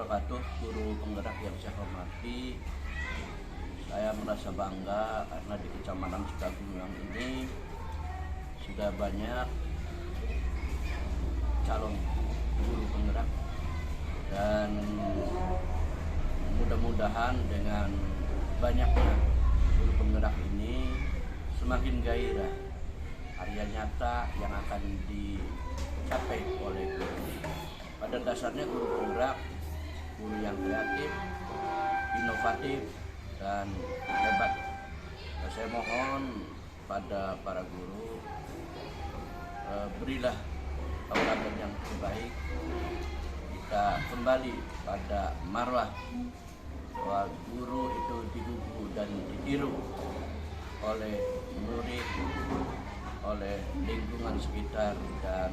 wabarakatuh. Guru penggerak yang saya hormati, saya merasa bangga karena di Kecamatan Sukabumi ini sudah banyak calon guru penggerak, dan mudah-mudahan dengan banyaknya guru penggerak ini semakin gairah karya nyata yang akan dicapai oleh guru. Pada dasarnya guru penggerak, guru yang kreatif, inovatif, dan hebat. Saya mohon pada para guru, berilah tauladan yang terbaik. Kita kembali pada marwah bahwa guru itu digugu dan ditiru oleh murid, oleh lingkungan sekitar, dan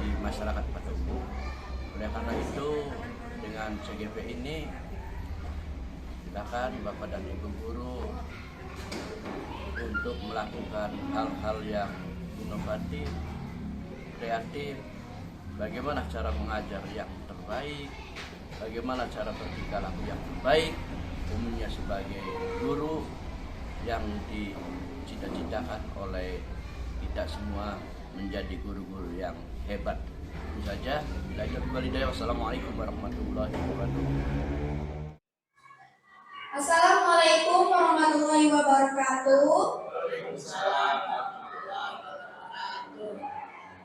di masyarakat pada umum. Oleh karena itu, dengan CGP ini, silakan Bapak dan Ibu guru untuk melakukan hal-hal yang inovatif, kreatif, bagaimana cara mengajar yang terbaik, bagaimana cara bertingkah laku yang terbaik, umumnya sebagai guru yang dicita-citakan oleh kita semua menjadi guru-guru yang hebat. Itu saja. Wassalamualaikum warahmatullahi wabarakatuh. Assalamualaikum warahmatullahi wabarakatuh.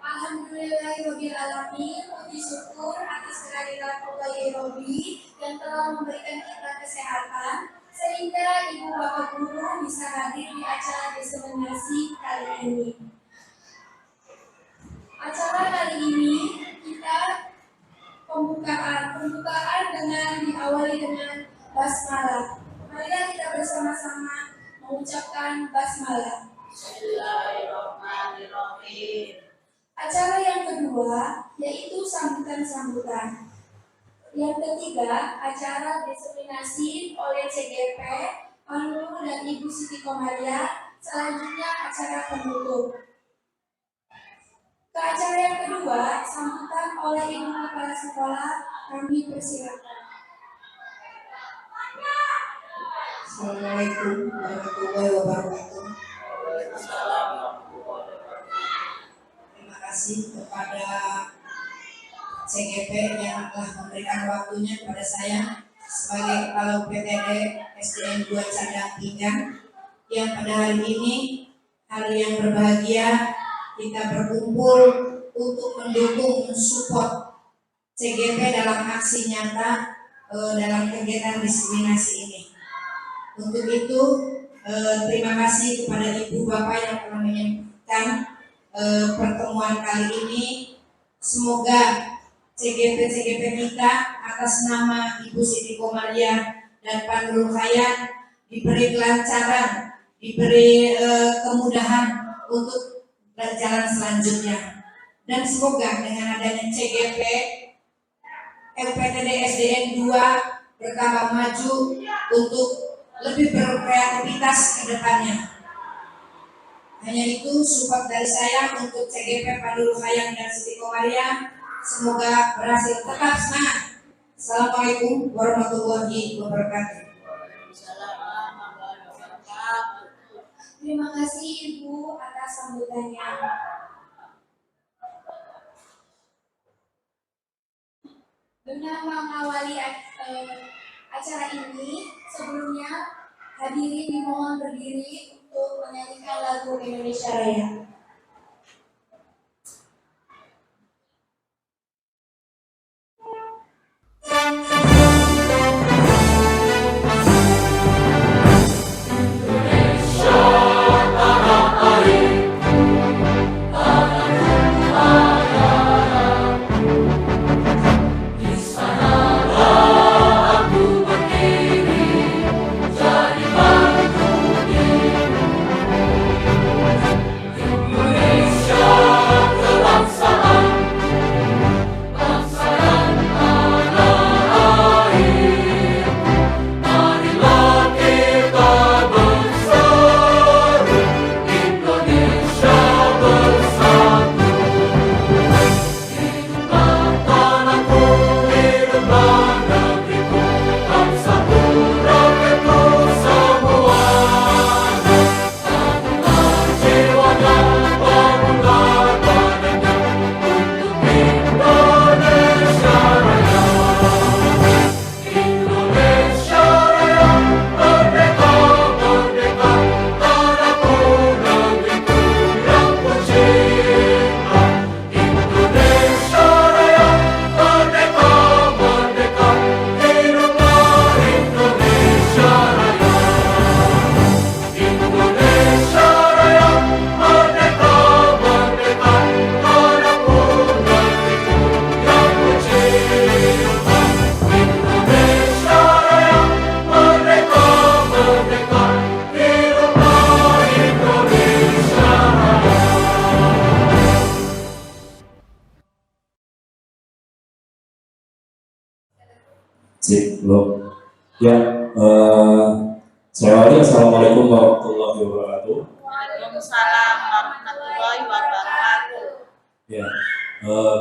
Alhamdulillahirabbil alamin. Puji syukur atas kehadiran Allah Robi yang telah memberikan kita kesehatan sehingga ibu bapak guru bisa hadir di acara diseminasi kali ini. Acara kali ini kita pembukaan dengan diawali dengan basmalah. Marilah kita bersama-sama mengucapkan basmalah. Bismillahirrahmanirrahim. Acara yang kedua yaitu sambutan-sambutan. Yang ketiga, acara diseminasi oleh CGP, Pak Nurul dan Ibu Siti Komaria. Selanjutnya acara penutup. Ke acara yang kedua, sambutan oleh Ibu Kepala Sekolah, kami persilakan. Assalamualaikum warahmatullahi wabarakatuh. Terima kasih kepada CGP yang telah memberikan waktunya kepada saya sebagai Kepala UPTD SDN 2 Cadang Pinggan, yang pada hari ini, hari yang berbahagia, kita berkumpul untuk mendukung, mensupport CGP dalam aksi nyata dalam kegiatan diseminasi ini. Untuk itu, terima kasih kepada Ibu Bapak yang telah menyampaikan pertemuan kali ini. Semoga CGP kita atas nama Ibu Siti Komaria dan Pak Nurul Khayan diberi kelancaran, diberi kemudahan untuk berjalan selanjutnya, dan semoga dengan adanya CGP UPTD SDN 2 bertambah maju untuk lebih berkreativitas ke depannya. Hanya itu support dari saya untuk CGP Pak Nurul Khayan dan Siti Komaria. Semoga berhasil. Tetap semangat. Assalamualaikum warahmatullahi wabarakatuh. Terima kasih Ibu atas sambutannya. Dengan mengawali acara ini, sebelumnya hadirin dimohon berdiri untuk menyanyikan lagu Indonesia Raya. Cik, lo. Ya, saya awali. Assalamualaikum warahmatullahi wabarakatuh. Waalaikumsalam warahmatullahi wabarakatuh. Ya,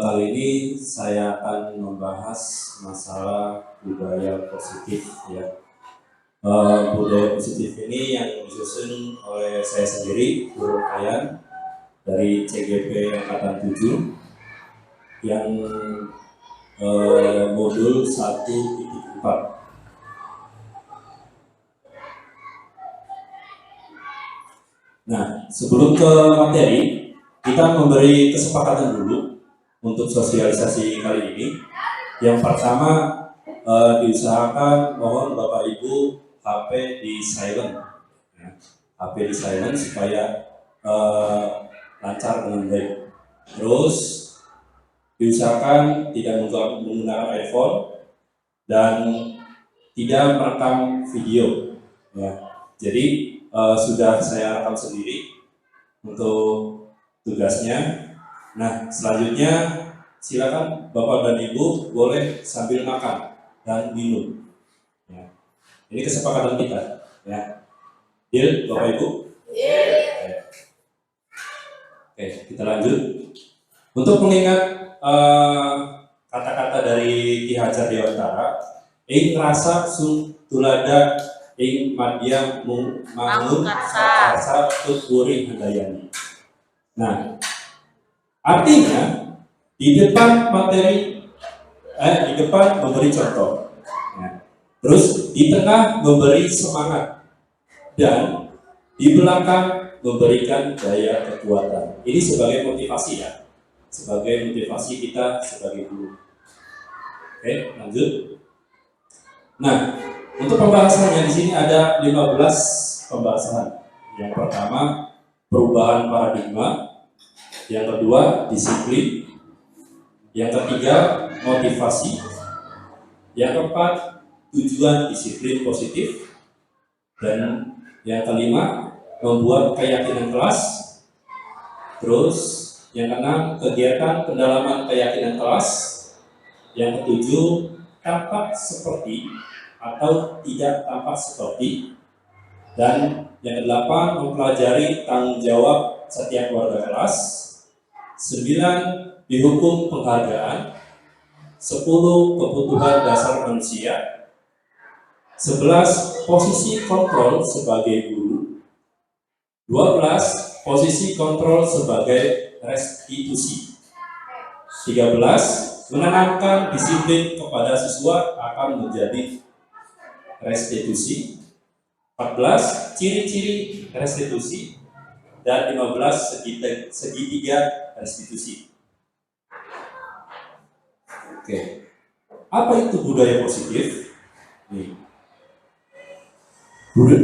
kali ini saya akan membahas masalah budaya positif. Ya, budaya positif ini yang disusun oleh saya sendiri, Guru Kayan dari CGP Angkatan 7 yang modul 1.4. Nah, sebelum ke materi, kita memberi kesepakatan dulu untuk sosialisasi kali ini. Yang pertama, diusahakan mohon Bapak Ibu HP di silent, ya. HP di silent supaya lancar dengan baik. Terus diusahakan tidak menggunakan iPhone dan tidak merekam video. Ya. Jadi sudah saya rekam sendiri untuk tugasnya. Nah, selanjutnya silakan Bapak dan Ibu boleh sambil makan dan minum. Ya. Ini kesepakatan kita. Ya. Deal, Bapak Ibu? Ya. Oke, kita lanjut. Untuk mengingat kata-kata dari Ki Hajar Dewantara, ing rasa sung tulada ing madya mangun karsa tuturi handayani. Nah, artinya di depan materi, di depan memberi contoh, ya. Terus di tengah memberi semangat, dan di belakang memberikan daya kekuatan. Ini sebagai motivasi ya, sebagai motivasi kita sebagai guru. Oke, lanjut. Nah, untuk pembahasannya di sini ada 15 pembahasan. Yang pertama, perubahan paradigma. Yang kedua, disiplin. Yang ketiga, motivasi. Yang keempat, tujuan disiplin positif. Dan yang kelima, membuat keyakinan kelas. Terus, yang keenam, kegiatan pendalaman keyakinan kelas. Yang ketujuh, tampak seperti atau tidak tampak seperti. Dan yang kedelapan, mempelajari tanggung jawab setiap warga kelas. 9, dihukum penghargaan. 10, kebutuhan dasar manusia. 11, posisi kontrol sebagai guru. 12, posisi kontrol sebagai restitusi. 13, menanamkan disiplin kepada siswa akan menjadi restitusi. 14, ciri-ciri restitusi. Dan 15, segitiga restitusi. Oke, apa itu budaya positif? Nih.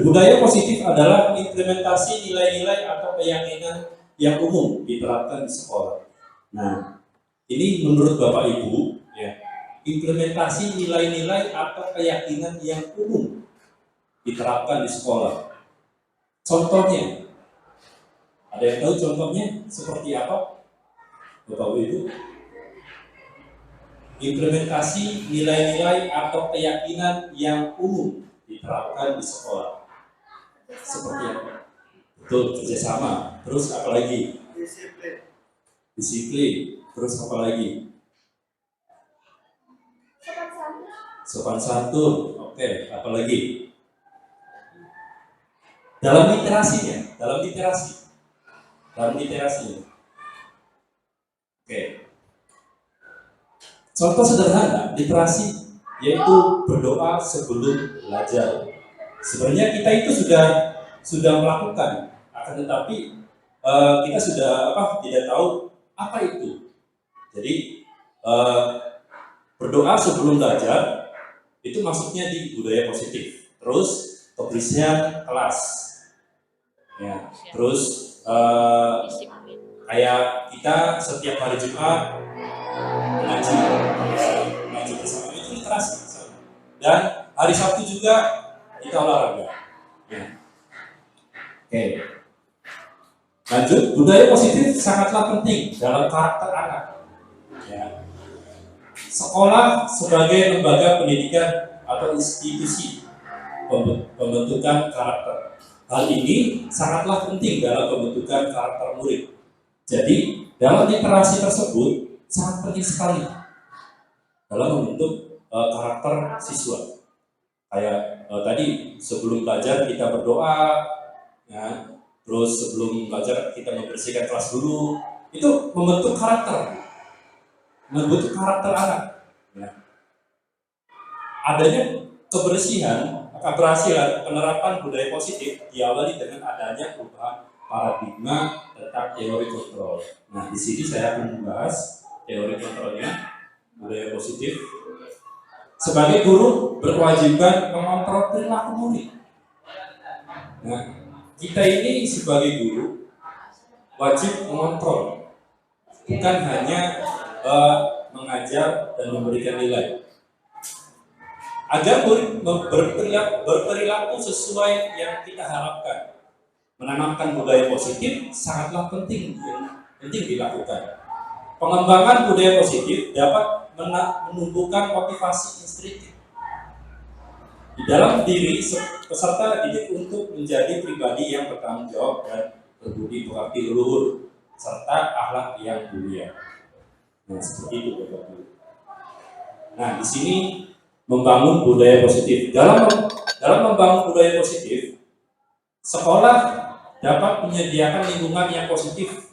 Budaya positif adalah implementasi nilai-nilai atau keyakinan yang umum diterapkan di sekolah. Nah, ini menurut Bapak Ibu, ya, implementasi nilai-nilai atau keyakinan yang umum diterapkan di sekolah. Contohnya, ada yang tahu contohnya seperti apa, Bapak Ibu? Implementasi nilai-nilai atau keyakinan yang umum diterapkan di sekolah. Seperti apa? Betul, kerjasama. Terus apa lagi? Disiplin. Terus apa lagi? Sopan santun. Oke, apa lagi? Dalam literasinya, dalam literasinya. Oke. Contoh sederhana literasi yaitu berdoa sebelum belajar. Sebenarnya kita itu sudah melakukan, akan tetapi kita sudah tidak tahu apa itu. Jadi berdoa sebelum belajar itu maksudnya di budaya positif. Terus kebersihan kelas, ya. Terus kayak kita setiap hari Jumat ngaji bersama itu literasi. Dan hari Sabtu juga kita olahraga. Ya. Oke. Lanjut, budaya positif sangatlah penting dalam karakter anak. Ya. sekolah sebagai lembaga pendidikan atau institusi pembentukan karakter. Hal ini sangatlah penting dalam pembentukan karakter murid. Jadi, dalam literasi tersebut sangat penting sekali dalam membentuk karakter siswa. Kayak tadi sebelum belajar kita berdoa, ya, terus sebelum belajar kita membersihkan kelas dulu, itu membentuk karakter anak. Ya. Adanya keberhasilan penerapan budaya positif diawali dengan adanya perubahan paradigma tentang teori kontrol. Nah, di sini saya akan membahas teori kontrolnya budaya positif. Sebagai guru berkewajiban mengontrol perilaku murid. Nah, kita ini sebagai guru wajib mengontrol, bukan hanya mengajar dan memberikan nilai. Agar murid berperilaku sesuai yang kita harapkan, menanamkan budaya positif sangatlah penting dilakukan. Pengembangan budaya positif dapat menumbuhkan motivasi instinktif di dalam diri peserta didik untuk menjadi pribadi yang bertanggung jawab dan berbudi pekerti luhur serta akhlak yang mulia. Nah, seperti itu Bapak Ibu. Nah, di sini membangun budaya positif. Dalam membangun budaya positif, sekolah dapat menyediakan lingkungan yang positif,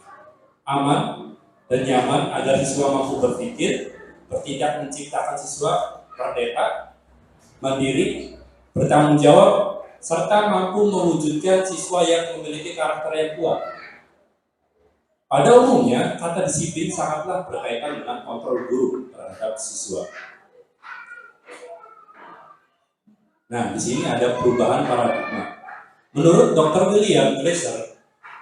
aman, dan nyaman agar siswa mampu berpikir, bertindak menciptakan siswa merdeka, mandiri, bertanggung jawab, serta mampu mewujudkan siswa yang memiliki karakter yang kuat. Pada umumnya, kata disiplin sangatlah berkaitan dengan kontrol guru terhadap siswa. Nah, di sini ada perubahan paradigma. Menurut Dr. William Glasser,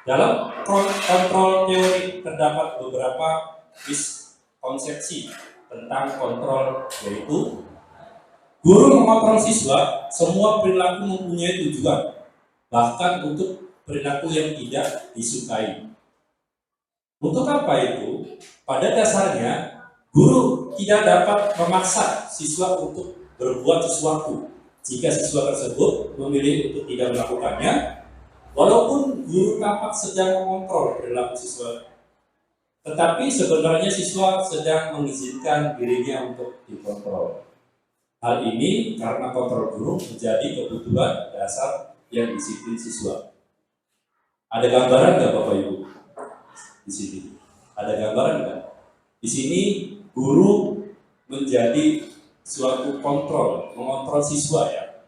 dalam kontrol teori terdapat beberapa miskonsepsi tentang kontrol, yaitu guru mengontrol siswa, semua perilaku mempunyai tujuan, bahkan untuk perilaku yang tidak disukai. Untuk apa itu? Pada dasarnya, guru tidak dapat memaksa siswa untuk berbuat sesuatu. Jika siswa tersebut memilih untuk tidak melakukannya, walaupun guru tampak sedang mengontrol perilaku siswa, tetapi sebenarnya siswa sedang mengizinkan dirinya untuk dikontrol. Hal ini karena kontrol guru menjadi kebutuhan dasar yang disiplin siswa. Ada gambaran nggak Bapak Ibu? Di sini ada gambaran nggak? Di sini guru menjadi suatu mengontrol siswa ya.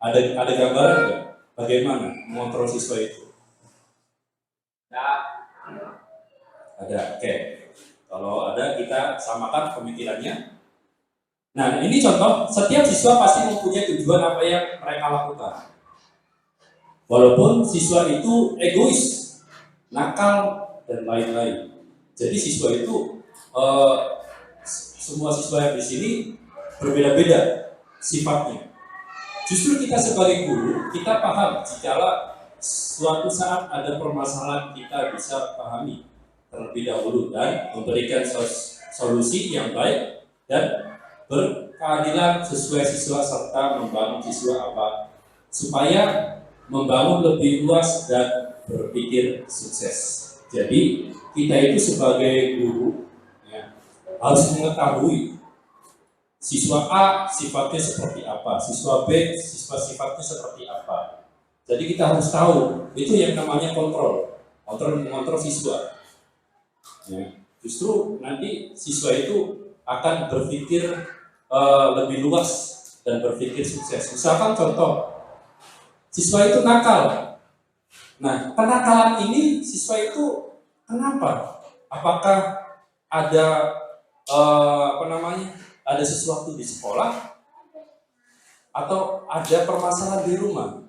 Ada gambaran nggak? Bagaimana mengontrol siswa itu? Ada, oke. Kalau ada kita samakan pemikirannya. Nah, ini contoh, setiap siswa pasti mempunyai tujuan apa yang mereka lakukan. Walaupun siswa itu egois, nakal, dan lain-lain. Jadi siswa itu, semua siswa yang di sini berbeda-beda sifatnya. Justru kita sebagai guru, kita paham jikalau suatu saat ada permasalahan kita bisa pahami terlebih dahulu dan memberikan solusi yang baik dan berkeadilan sesuai siswa serta membangun siswa supaya membangun lebih luas dan berpikir sukses. Jadi kita itu sebagai guru ya, harus mengetahui siswa A sifatnya seperti apa, siswa B sifatnya seperti apa. Jadi kita harus tahu itu yang namanya mengontrol siswa. Ya, justru nanti siswa itu akan berpikir lebih luas dan berpikir sukses. Misalkan contoh, siswa itu nakal. Nah, kenakalan ini siswa itu kenapa? Apakah ada ada sesuatu di sekolah atau ada permasalahan di rumah?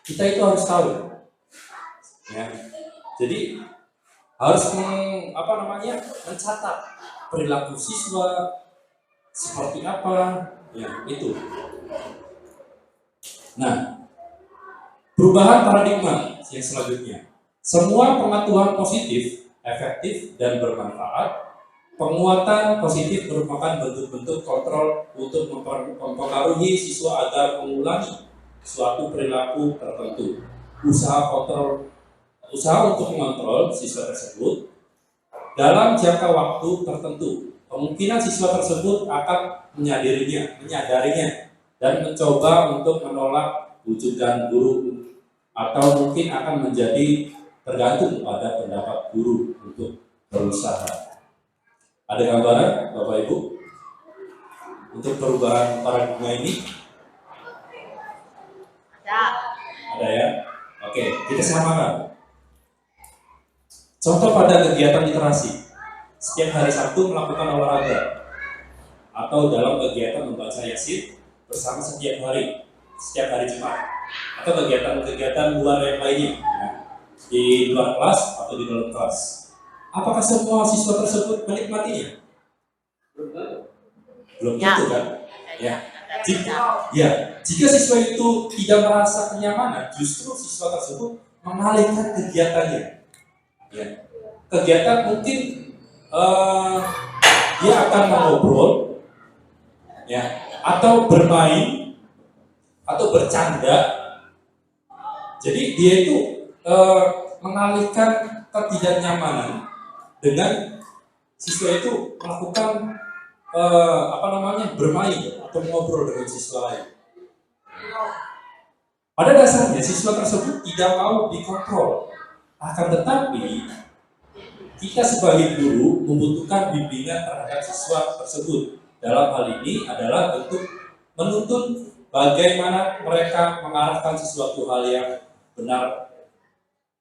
Kita itu harus tahu. Ya. Jadi harus mencatat perilaku siswa seperti apa, ya itu. Nah, perubahan paradigma yang selanjutnya. Semua pengetahuan positif, efektif dan bermanfaat penguatan positif merupakan bentuk-bentuk kontrol untuk mempengaruhi siswa agar mengulangi suatu perilaku tertentu. Usaha untuk mengontrol siswa tersebut dalam jangka waktu tertentu. Kemungkinan siswa tersebut akan menyadarinya dan mencoba untuk menolak wujudan guru, atau mungkin akan menjadi tergantung pada pendapat guru untuk berusaha. Ada gambaran Bapak Ibu untuk perubahan paradigma ini? Ada ya? Oke, kita samakan. Contoh pada kegiatan literasi, setiap hari Sabtu melakukan olahraga, atau dalam kegiatan membaca Yasin bersama setiap hari Jumat, atau kegiatan-kegiatan luar yang lainnya, ya, di luar kelas atau di dalam kelas. Apakah semua siswa tersebut menikmatinya? Belum tentu kan? Jika siswa itu tidak merasa kenyamanan, justru siswa tersebut mengalihkan kegiatannya. Ya. Kegiatan mungkin dia akan mengobrol, ya, atau bermain, atau bercanda. Jadi dia itu mengalihkan ketidaknyamanan dengan siswa itu melakukan bermain atau mengobrol dengan siswa lain. Pada dasarnya siswa tersebut tidak mau dikontrol, akan tetapi kita sebagai guru membutuhkan bimbingan terhadap siswa tersebut. Dalam hal ini adalah bentuk menuntun bagaimana mereka mengarahkan sesuatu hal yang benar,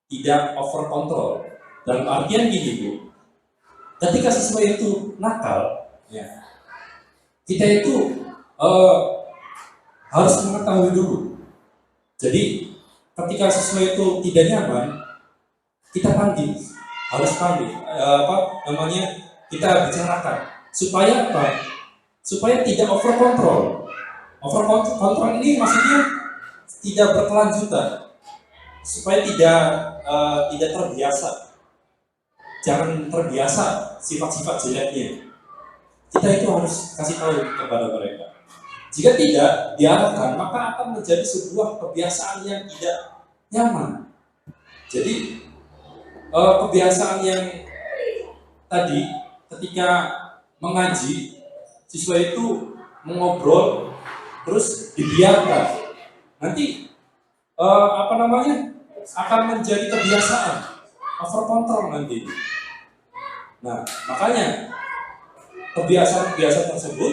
tidak over control. Dalam artian gini Bu, ketika siswa itu nakal, ya, kita itu harus mengetahui dulu. Jadi ketika siswa itu tidak nyaman, kita panggil, harus panggil, kita bicarakan supaya apa? Supaya tidak over control. Over control ini maksudnya tidak berkelanjutan, supaya tidak terbiasa. Jangan terbiasa sifat-sifat jeleknya. Kita itu harus kasih tahu kepada mereka. Jika tidak diarahkan, maka akan menjadi sebuah kebiasaan yang tidak nyaman. Jadi kebiasaan yang tadi ketika mengaji, siswa itu mengobrol terus dibiarkan, nanti akan menjadi kebiasaan, over control nanti. Nah, makanya kebiasaan-kebiasaan tersebut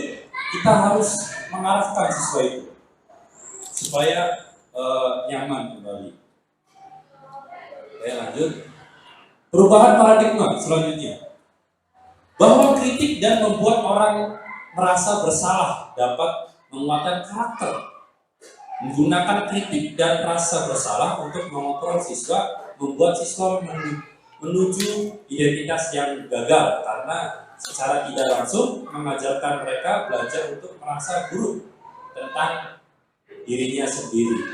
kita harus mengarahkan siswa itu supaya nyaman kembali. Oke, lanjut. Perubahan paradigma selanjutnya, bahwa kritik dan membuat orang merasa bersalah dapat menguatkan karakter. Menggunakan kritik dan rasa bersalah untuk mengontrol siswa membuat siswa menuju identitas yang gagal, karena secara tidak langsung mengajarkan mereka belajar untuk merasa buruk tentang dirinya sendiri.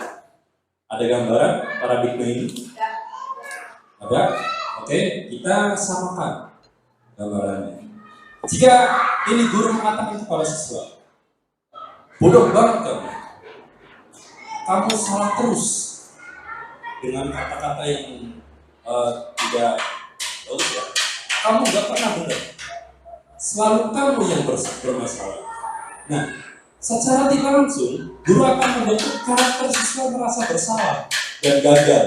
Ada gambaran paradigma ini? Ada? Oke, kita samakan gambarannya. Jika ini guru mengatakan kepada siswa, bodoh banget kamu salah terus, dengan kata-kata yang tidak bagus ya, kamu gak pernah benar, selalu kamu yang bermasalah. Nah, secara tidak langsung guru akan membentuk karakter siswa merasa bersalah dan gagal.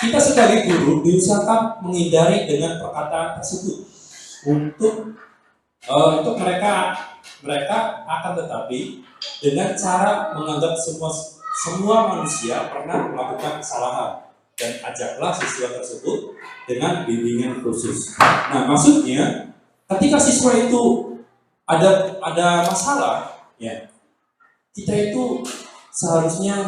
Kita sebagai guru diusahakan menghindari dengan perkataan tersebut untuk mereka akan tetapi dengan cara menganggap semua manusia pernah melakukan kesalahan, dan ajaklah siswa tersebut dengan bimbingan khusus. Nah, maksudnya ketika siswa itu ada masalah, ya, kita itu seharusnya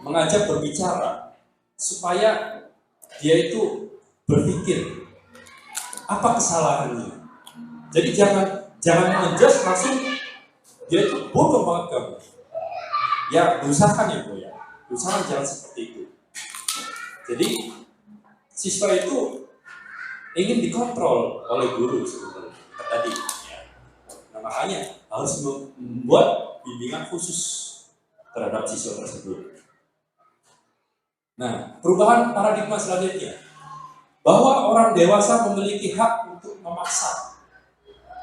mengajak berbicara supaya dia itu berpikir apa kesalahannya. Jadi jangan menjudge langsung dia itu bodoh banget kamu. Ya, usahakan ya Bu ya. Usaha jangan seperti itu. Jadi siswa itu ingin dikontrol oleh guru sebenarnya tadi. Ya. Nah, makanya harus membuat bimbingan khusus terhadap siswa tersebut. Nah, perubahan paradigma selanjutnya bahwa orang dewasa memiliki hak untuk memaksa.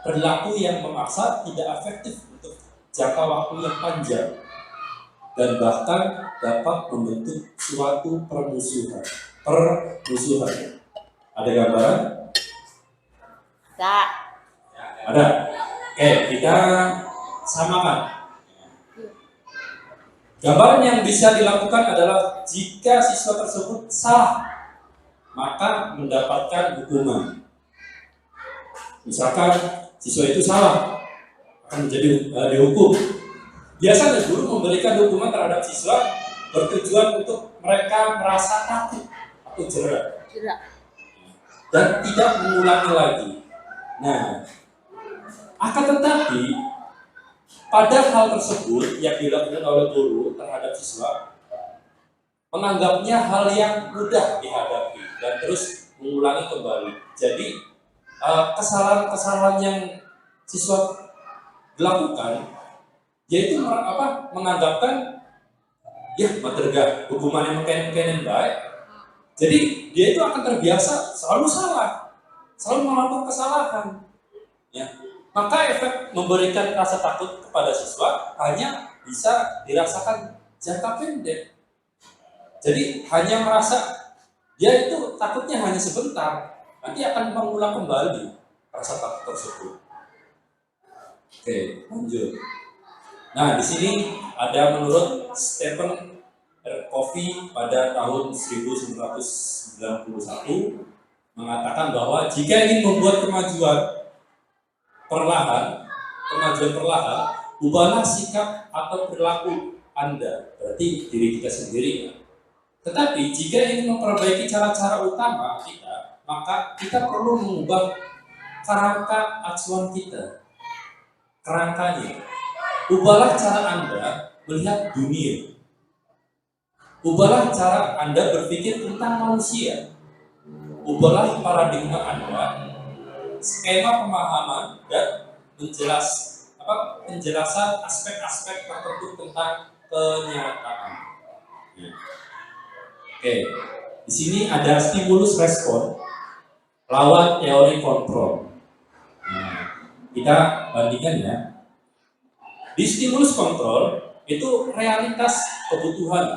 Perilaku yang memaksa tidak efektif untuk jangka waktu yang panjang dan bahkan dapat membentuk suatu permusuhan. Ada gambaran? Tak. Ada. Oke, kita samakan. Gambaran yang bisa dilakukan adalah jika siswa tersebut salah, maka mendapatkan hukuman. Misalkan siswa itu salah, akan menjadi dihukum. Biasanya guru memberikan hukuman terhadap siswa bertujuan untuk mereka merasa takut atau jerah dan tidak mengulangi lagi. Nah, akan tetapi pada hal tersebut yang dilakukan oleh guru terhadap siswa menganggapnya hal yang mudah dihadapi dan terus mengulangi kembali. Jadi kesalahan-kesalahan yang siswa dilakukan yaitu menganggapkan ya materga hukuman yang mungkin baik. Jadi dia itu akan terbiasa selalu salah, selalu melakukan kesalahan. Ya. Maka efek memberikan rasa takut kepada siswa hanya bisa dirasakan jangka pendek. Jadi hanya merasa dia itu takutnya hanya sebentar, nanti akan mengulang kembali rasa takut tersebut. Oke, lanjut. Nah, di sini ada menurut Stephen R. Covey pada tahun 1991 mengatakan bahwa jika ingin membuat kemajuan perlahan, ubahlah sikap atau perilaku Anda, berarti diri kita sendiri. Tetapi jika ingin memperbaiki cara-cara utama kita, maka kita perlu mengubah kerangka acuan kita. Kerangkanya. Ubahlah cara Anda melihat dunia. Ubahlah cara Anda berpikir tentang manusia. Ubahlah paradigma Anda, skema pemahaman dan penjelasan aspek-aspek tertentu tentang kenyataan. Oke, di sini ada stimulus respon lawan teori kontrol. Nah, kita bandingkan ya. Di stimulus kontrol itu realitas kebutuhan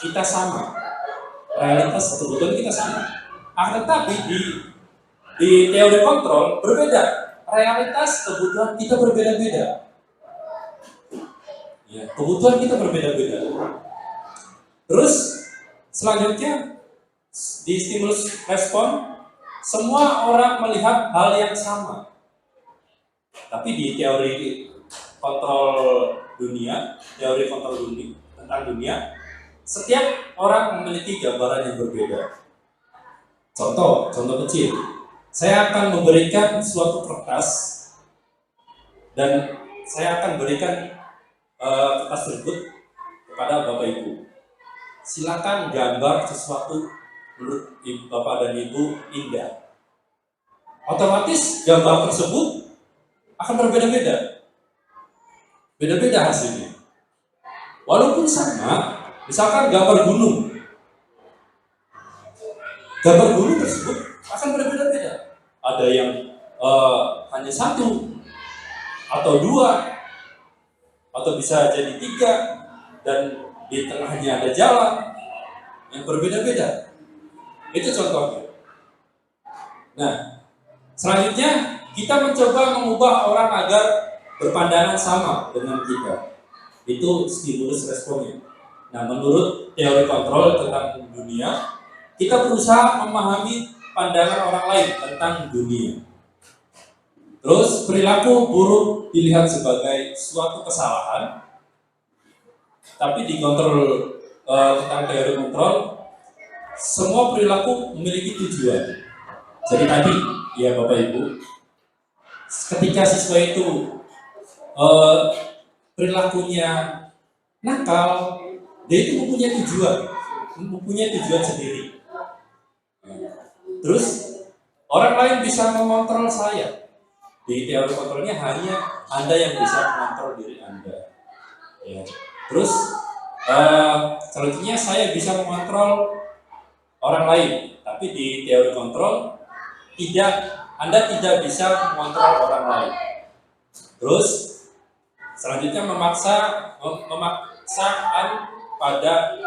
kita sama. Tetapi di teori kontrol berbeda. Realitas kebutuhan kita berbeda-beda. Ya, kebutuhan kita berbeda-beda. Terus selanjutnya di stimulus respon semua orang melihat hal yang sama. Tapi di teori kontrol dunia tentang dunia, setiap orang memiliki gambaran yang berbeda. Contoh kecil, saya akan memberikan suatu kertas dan saya akan berikan kertas tersebut kepada Bapak Ibu. Silakan gambar sesuatu menurut Bapak dan Ibu indah. Otomatis gambar tersebut akan berbeda-beda. Beda-beda hasilnya. Walaupun sama, misalkan gambar gunung. Gambar gunung tersebut akan berbeda-beda. Ada yang hanya satu, atau dua, atau bisa jadi tiga, dan di tengahnya ada jalan yang berbeda-beda. Itu contohnya. Nah, selanjutnya kita mencoba mengubah orang agar berpandangan sama dengan kita. Itu stimulus responnya. Nah, menurut teori kontrol tentang dunia, kita berusaha memahami pandangan orang lain tentang dunia. Terus perilaku buruk dilihat sebagai suatu kesalahan, tapi di kontrol tentang teori kontrol, semua perilaku memiliki tujuan. Jadi tadi, ya Bapak Ibu, ketika siswa itu perilakunya nakal, Dia itu mempunyai tujuan sendiri. Terus orang lain bisa mengontrol saya. Di teori kontrolnya hanya Anda yang bisa mengontrol diri Anda. Ya. Terus selanjutnya saya bisa mengontrol orang lain, tapi di teori kontrol Anda tidak bisa mengontrol orang lain. Terus selanjutnya memaksaan pada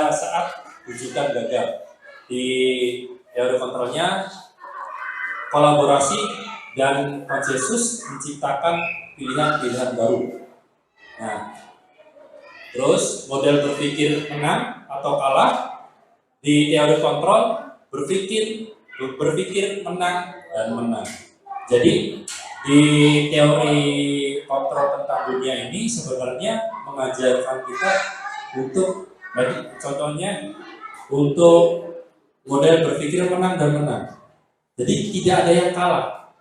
saat rujukan gagal. Di teori kontrolnya kolaborasi dan konsensus menciptakan pilihan-pilihan baru. Nah, terus model berpikir menang atau kalah di teori kontrol berpikir menang dan menang. Jadi di teori kontrol tentang dunia ini sebenarnya mengajarkan kita untuk model berpikir menang dan menang. Jadi tidak ada yang kalah.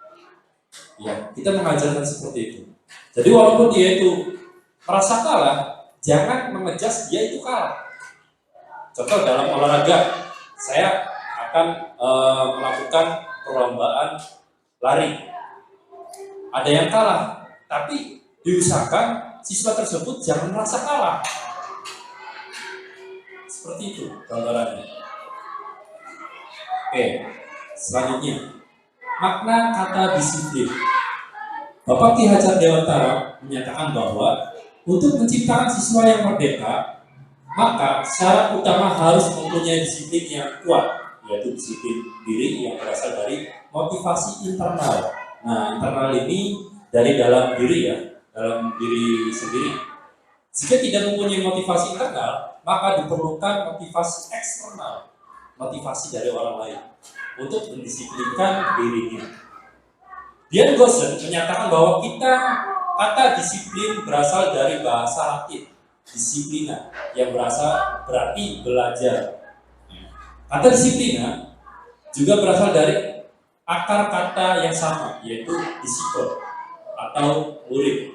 Ya, kita mengajarkan seperti itu. Jadi walaupun dia itu merasa kalah, jangan mengejas dia itu kalah. Contoh dalam olahraga, saya akan melakukan perlombaan lari. Ada yang kalah, tapi diusahakan siswa tersebut jangan merasa kalah. Seperti itu gambarannya. Oke, selanjutnya makna kata disiplin. Bapak Ki Hajar Dewantara menyatakan bahwa untuk menciptakan siswa yang merdeka, maka syarat utama harus mempunyai disiplin yang kuat, yaitu disiplin diri yang berasal dari motivasi internal. Nah, internal ini dari dalam diri ya, dalam diri sendiri. Jika tidak mempunyai motivasi internal, maka diperlukan motivasi eksternal, motivasi dari orang lain untuk mendisiplinkan dirinya. Dian Goosen menyatakan bahwa kata disiplin berasal dari bahasa Latin, disiplina, yang berarti belajar. Kata disiplina juga berasal dari akar kata yang sama, yaitu disciple atau murid.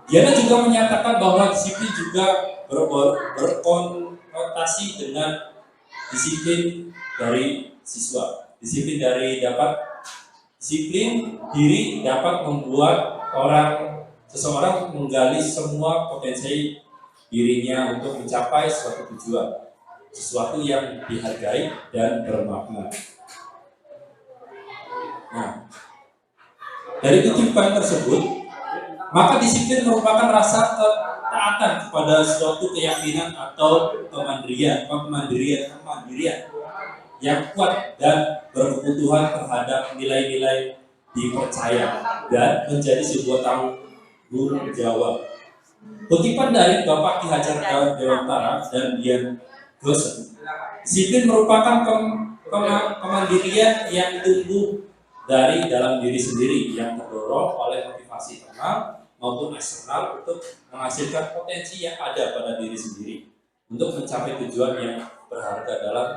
Diana juga menyatakan bahwa disiplin juga berkonotasi dengan disiplin dari siswa. Disiplin diri dapat membuat seseorang menggali semua potensi dirinya untuk mencapai suatu tujuan, sesuatu yang dihargai dan bermakna. Nah, dari kutipan tersebut, maka disiplin merupakan rasa ketaatan kepada suatu keyakinan atau kemandirian yang kuat dan berkebutuhan terhadap nilai-nilai dipercaya dan menjadi sebuah tanggung jawab. Kutipan dari Bapak Ki Hajar Dewantara dan Dian Goosen, disiplin merupakan kemandirian yang tumbuh dari dalam diri sendiri yang terdorong oleh motivasi internal maupun eksternal untuk menghasilkan potensi yang ada pada diri sendiri untuk mencapai tujuan yang berharga dalam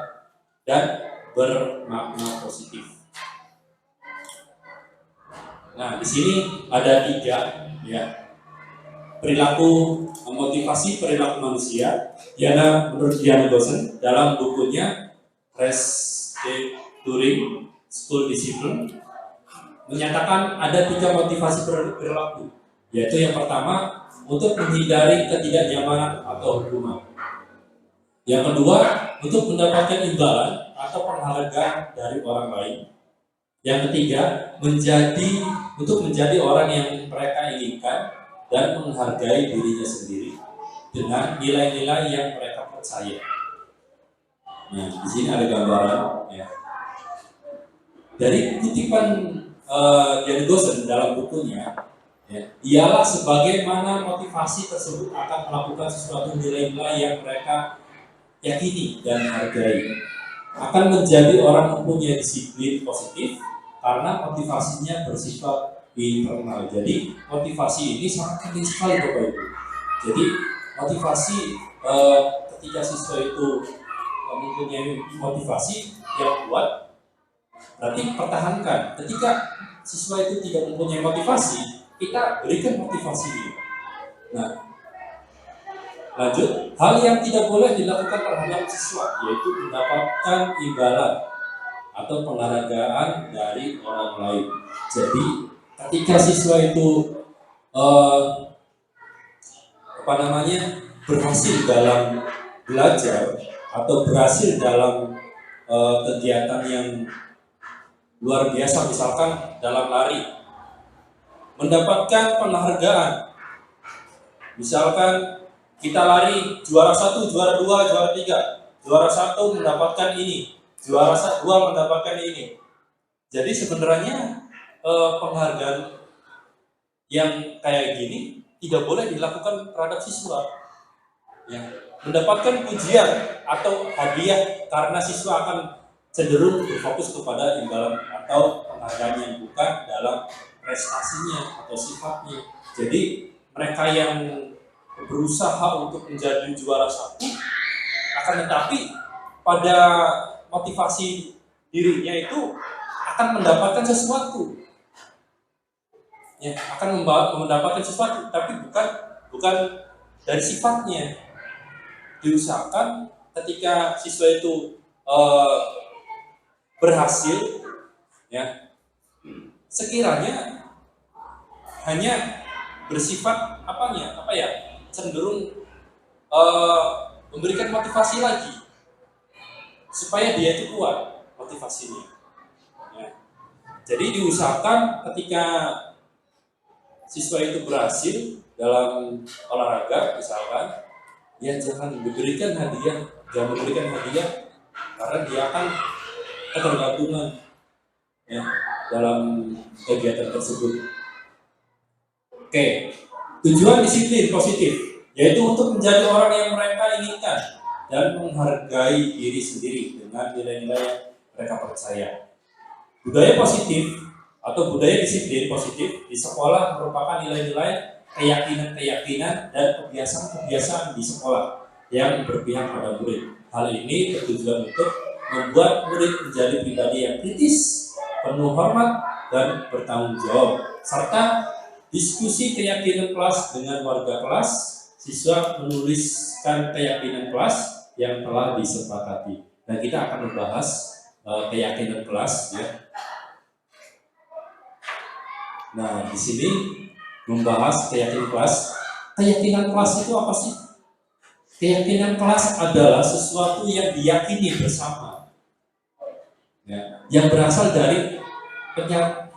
dan bermakna positif. Nah, di sini ada 3 ya. Perilaku motivasi perilaku manusia. Menurut Dian Goosen dalam bukunya Restructuring School Discipline menyatakan ada 3 motivasi perilaku, yaitu yang pertama untuk menghindari ketidaknyamanan atau hukuman. Yang kedua, untuk mendapatkan imbalan atau penghargaan dari orang lain. Yang ketiga, untuk menjadi orang yang mereka inginkan dan menghargai dirinya sendiri dengan nilai-nilai yang mereka percaya. Nah, di sini ada gambaran ya. Dari kutipan Dian Goosen dalam bukunya, ya, ialah sebagaimana motivasi tersebut akan melakukan sesuatu nilai-nilai yang mereka yakini dan hargai, akan menjadi orang mempunyai disiplin positif karena motivasinya bersifat internal. Jadi motivasi ini sangat penting sekali Bapak Ibu. Jadi motivasi ketika siswa itu mempunyai motivasi yang kuat, berarti pertahankan. Ketika siswa itu tidak mempunyai motivasi, kita berikan motivasi dia. Nah, Lanjut, hal yang tidak boleh dilakukan terhadap siswa yaitu mendapatkan imbalan atau penghargaan dari orang lain. Jadi ketika siswa itu berhasil dalam belajar atau berhasil dalam kegiatan yang luar biasa, misalkan dalam lari, mendapatkan penghargaan, misalkan kita lari juara 1, juara 2, juara 3, juara 1 mendapatkan ini, juara 2 mendapatkan ini. Jadi sebenarnya penghargaan yang kayak gini tidak boleh dilakukan terhadap siswa. Ya, mendapatkan pujian atau hadiah karena siswa akan cenderung berfokus kepada imbalan atau penghargaan yang bukan dalam prestasinya atau sifatnya. Jadi mereka yang berusaha untuk menjadi juara 1 akan tetapi pada motivasi dirinya itu akan mendapatkan sesuatu, ya, akan mendapatkan sesuatu, tapi bukan dari sifatnya. Diusahakan ketika siswa itu berhasil, ya, sekiranya hanya bersifat cenderung memberikan motivasi lagi supaya dia itu kuat motivasinya. Ya. Jadi diusahakan ketika siswa itu berhasil dalam olahraga, misalkan, ya jangan memberikan hadiah karena dia akan ketergantungan, ya, dalam kegiatan tersebut. Oke, tujuan disiplin positif yaitu untuk menjadi orang yang mereka inginkan dan menghargai diri sendiri dengan nilai-nilai yang mereka percaya. Budaya positif atau budaya disiplin positif di sekolah merupakan nilai-nilai, keyakinan-keyakinan dan kebiasaan-kebiasaan di sekolah yang berpihak pada murid. Hal ini bertujuan untuk membuat murid menjadi pribadi yang kritis, penuh hormat dan bertanggung jawab, serta diskusi keyakinan kelas dengan warga kelas. Siswa menuliskan keyakinan kelas yang telah disepakati. Dan kita akan membahas keyakinan kelas, ya. Nah, di sini membahas keyakinan kelas. Keyakinan kelas itu apa sih? Keyakinan kelas adalah sesuatu yang diyakini bersama, ya, yang berasal dari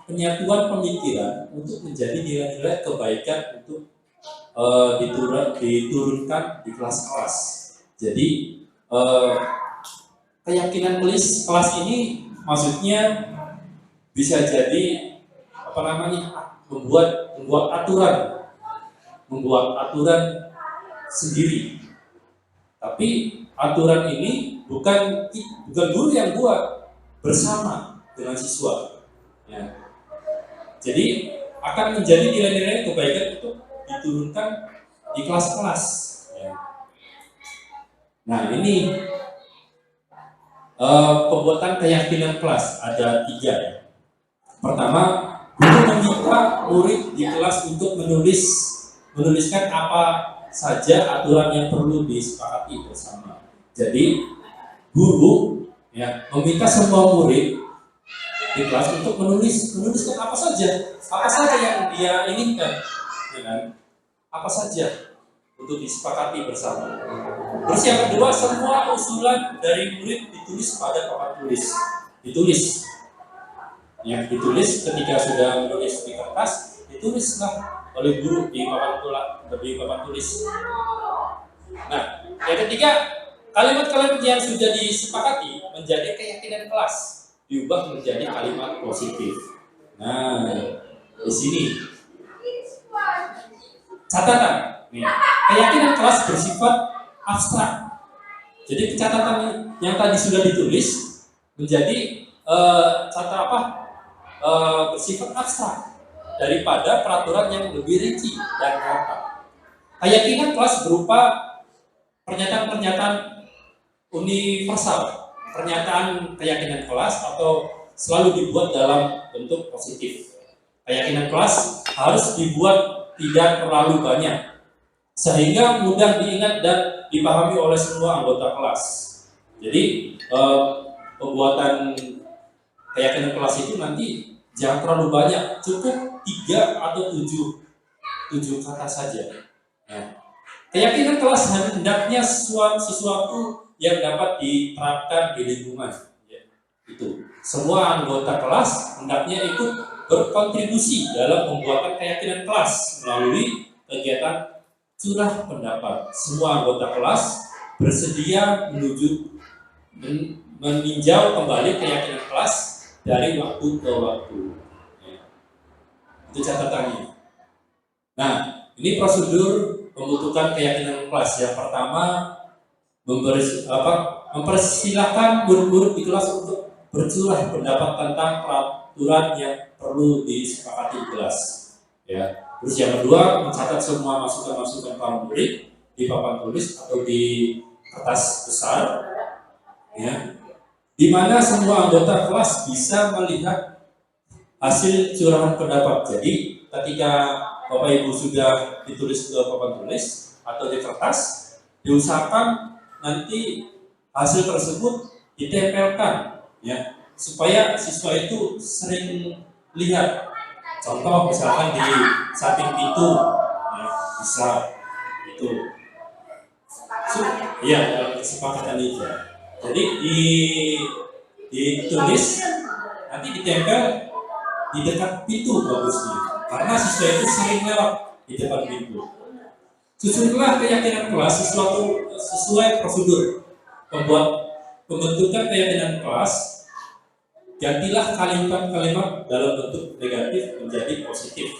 penyatuan pemikiran untuk menjadi nilai-nilai kebaikan untuk diturunkan di kelas-kelas. Jadi keyakinan kelas ini maksudnya bisa jadi membuat aturan sendiri. Tapi aturan ini bukan guru yang buat, bersama dengan siswa. Ya. Jadi akan menjadi nilai-nilai kebaikan untuk diturunkan di kelas-kelas. Ya. Nah, ini pembuatan keyakinan kelas ada 3. Ya. Pertama, guru meminta murid di kelas untuk menuliskan apa saja aturan yang perlu disepakati bersama. Jadi guru, ya, meminta semua murid di kelas untuk menuliskan apa saja yang dia inginkan, ya kan? Apa saja untuk disepakati bersama. Terus yang kedua, semua usulan dari murid ditulis pada papan tulis. Ditulis ketika sudah menulis di kertas, ditulislah oleh guru di papan tulis. Nah, yang ketiga, kalimat-kalimat yang sudah disepakati menjadi keyakinan kelas diubah menjadi kalimat positif. Nah, di sini catatan. Keyakinan kelas bersifat abstrak. Jadi catatan yang tadi sudah ditulis menjadi bersifat abstrak daripada peraturan yang lebih rinci dan nyata. Keyakinan kelas berupa pernyataan-pernyataan universal, pernyataan keyakinan kelas atau selalu dibuat dalam bentuk positif. Keyakinan kelas harus dibuat tidak terlalu banyak, sehingga mudah diingat dan dipahami oleh semua anggota kelas. Jadi pembuatan keyakinan kelas itu nanti jangan terlalu banyak, cukup 3 atau 7 kata saja. Nah, keyakinan kelas hendaknya sesuatu yang dapat diterapkan di lingkungan. Ya, itu semua anggota kelas hendaknya ikut berkontribusi dalam pembuatan keyakinan kelas melalui kegiatan curah pendapat. Semua anggota kelas bersedia meninjau kembali keyakinan kelas dari waktu ke waktu. Ya, itu catatannya. Nah, ini prosedur pembentukan keyakinan kelas. Yang pertama, mempersilahkan murid-murid di kelas untuk bercurah pendapat tentang peraturan yang perlu disepakati di kelas. Ya. Terus yang kedua, mencatat semua masukan-masukan para murid di papan tulis atau di kertas besar, ya, di mana semua anggota kelas bisa melihat hasil curahan pendapat. Jadi ketika Bapak Ibu sudah ditulis ke papan tulis atau di kertas, diusahakan nanti hasil tersebut ditempelkan, ya, supaya siswa itu sering lihat. Contoh misalkan di samping pintu, ya, bisa itu. Iya, dalam kesepakatan itu. Jadi ditulis, nanti ditempel di dekat pintu bagusnya, karena siswa itu sering lewat di depan pintu. Susunlah keyakinan kelas sesuai prosedur pembentukan keyakinan kelas. Gantilah kalimat-kalimat dalam bentuk negatif menjadi positif.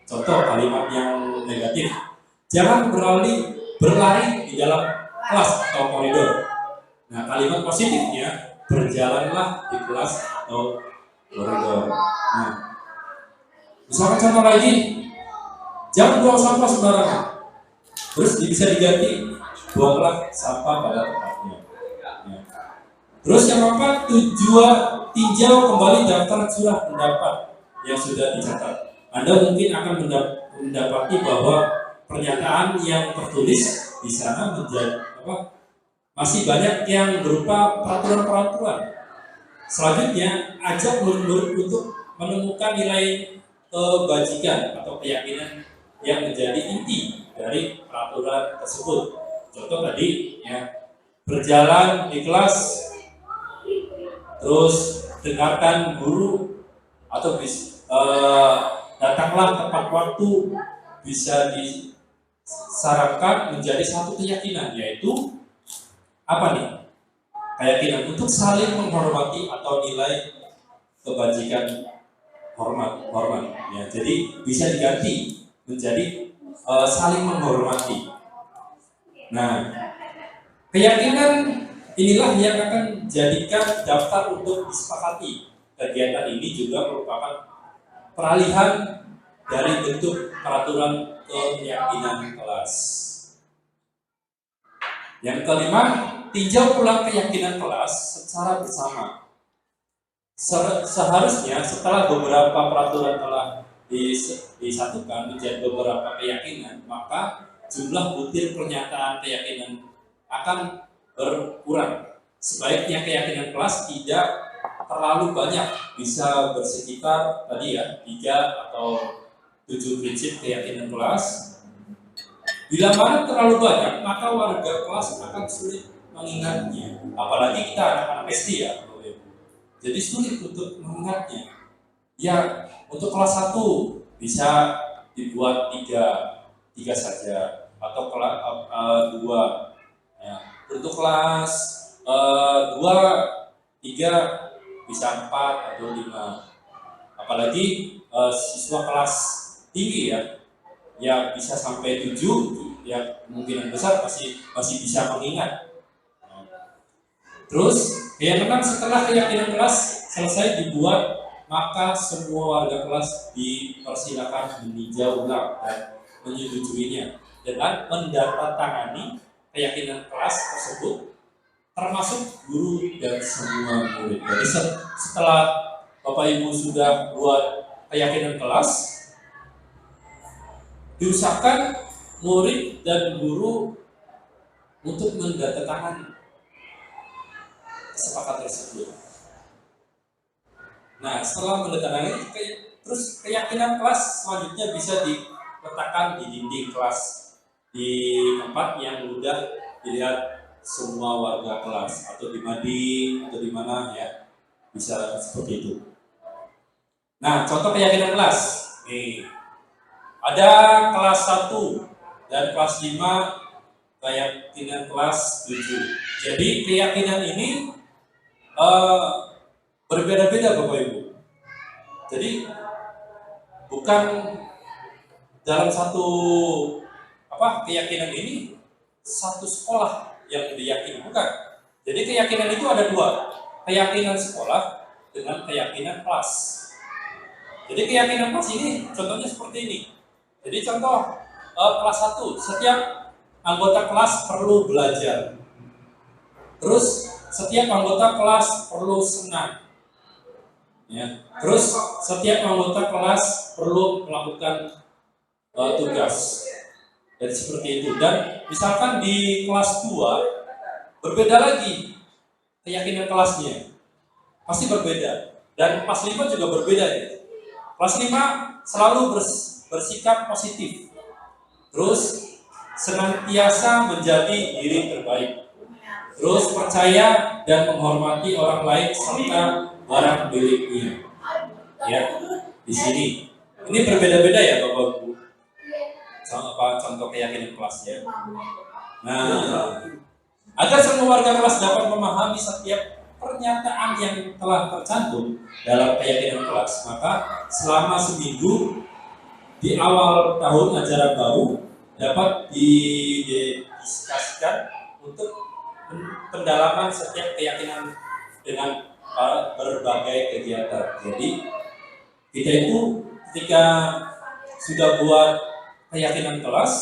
Contoh kalimat yang negatif: jangan berlari di dalam kelas atau koridor. Nah, kalimat positifnya: berjalanlah di kelas atau koridor. Nah, misalkan contoh lagi, jangan buang sampah sembarangan. Terus bisa diganti, buanglah sampah pada tempatnya. Ya. Terus yang keempat, tinjau kembali daftar curah pendapat yang sudah dicatat. Anda mungkin akan mendapati bahwa pernyataan yang tertulis di sana masih banyak yang berupa peraturan-peraturan. Selanjutnya, ajak murid-murid untuk menemukan nilai kebajikan atau keyakinan yang menjadi inti dari peraturan tersebut. Contoh tadi, ya, berjalan di kelas, terus dengarkan guru, atau datanglah tepat waktu, bisa disarankan menjadi satu keyakinan, yaitu apa nih? Keyakinan untuk saling menghormati atau nilai kebajikan hormat. Ya, jadi bisa diganti menjadi saling menghormati. Nah, keyakinan inilah yang akan jadikan daftar untuk disepakati. Kegiatan ini juga merupakan peralihan dari bentuk peraturan ke keyakinan kelas. Yang kelima, tinjau ulang keyakinan kelas secara bersama. Seharusnya setelah beberapa peraturan telah disatukan menjadi beberapa keyakinan, maka jumlah butir pernyataan keyakinan akan berkurang. Sebaiknya keyakinan kelas tidak terlalu banyak, bisa bersekitar tadi ya 3 atau 7 prinsip keyakinan kelas. Bila mana terlalu banyak, maka warga kelas akan sulit mengingatnya. Apalagi kita anak-anak SD ya, jadi sulit untuk mengingatnya. Ya, untuk kelas 1 bisa dibuat 3 saja, atau kelas 2. Ya. Untuk kelas 2, 3 bisa 4 atau 5. Apalagi siswa kelas tinggi ya bisa sampai 7, ya kemungkinan besar masih bisa mengingat. Terus yang keenam, setelah keyakinan kelas selesai dibuat, maka semua warga kelas dipersilakan meninjau ulang dan menyetujuinya dengan mendatangani keyakinan kelas tersebut, termasuk guru dan semua murid. Jadi setelah Bapak Ibu sudah buat keyakinan kelas, diusahakan murid dan guru untuk mendatangkan kesepakatan tersebut. Nah, setelah mendatangkan terus keyakinan kelas selanjutnya bisa diletakkan di dinding kelas, di tempat yang mudah dilihat semua warga kelas, atau di mading atau di mana ya, bisa seperti itu. Nah, contoh keyakinan kelas nih, ada kelas 1 dan kelas 5, keyakinan kelas 7. Jadi keyakinan ini berbeda-beda Bapak Ibu. Jadi bukan dalam satu keyakinan ini satu sekolah yang diyakini, bukan. Jadi keyakinan itu ada dua, keyakinan sekolah dengan keyakinan kelas. Jadi keyakinan kelas ini contohnya seperti ini. Jadi contoh kelas 1, setiap anggota kelas perlu belajar. Terus setiap anggota kelas perlu senang. Ya. Terus setiap anggota kelas perlu melakukan tugas. Dan seperti itu. Dan misalkan di kelas 2 berbeda lagi keyakinan kelasnya. Pasti berbeda. Dan kelas 5 juga berbeda ya. Kelas 5 selalu bersikap positif. Terus senantiasa menjadi diri terbaik. Terus percaya dan menghormati orang lain serta barang miliknya. Ya, di sini. Ini berbeda-beda ya Bapak Ibu. Contoh keyakinan kelasnya. Nah, agar semua warga kelas dapat memahami setiap pernyataan yang telah tercantum dalam keyakinan kelas, maka selama seminggu di awal tahun ajaran baru dapat didiskusikan untuk pendalaman setiap keyakinan dengan berbagai kegiatan. Jadi kita itu ketika sudah buat keyakinan kelas,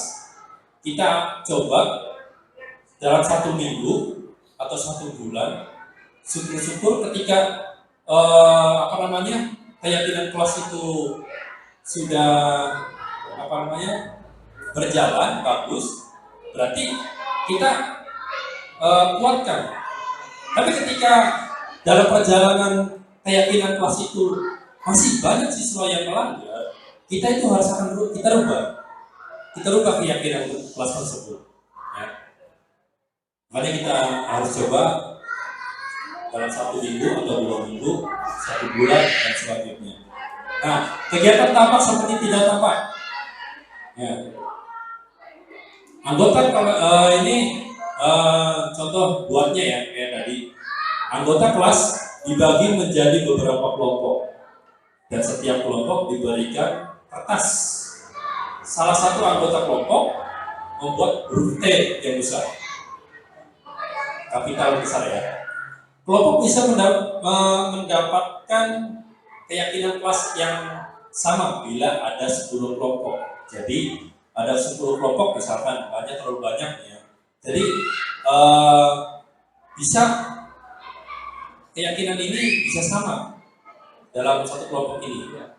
kita coba dalam 1 minggu atau 1 bulan, syukur-syukur ketika keyakinan kelas itu sudah berjalan bagus, berarti kita kuatkan. Tapi ketika dalam perjalanan keyakinan kelas itu masih banyak siswa yang melanggar, kita itu harus kita rubah keyakinan kelas tersebut. Ya. Makanya kita harus coba dalam 1 minggu atau 2 minggu, 1 bulan dan selanjutnya. Nah, kegiatan tampak seperti tidak tampak. Ya. Anggota ini contoh buatnya ya kayak tadi. Anggota kelas dibagi menjadi beberapa kelompok dan setiap kelompok diberikan kertas. Salah satu anggota kelompok membuat huruf T yang besar, kapital besar ya. Kelompok bisa mendapatkan keyakinan kelas yang sama bila ada 10 kelompok. Jadi ada 10 kelompok misalkan, terlalu banyak ya. Jadi bisa keyakinan ini bisa sama dalam satu kelompok ini.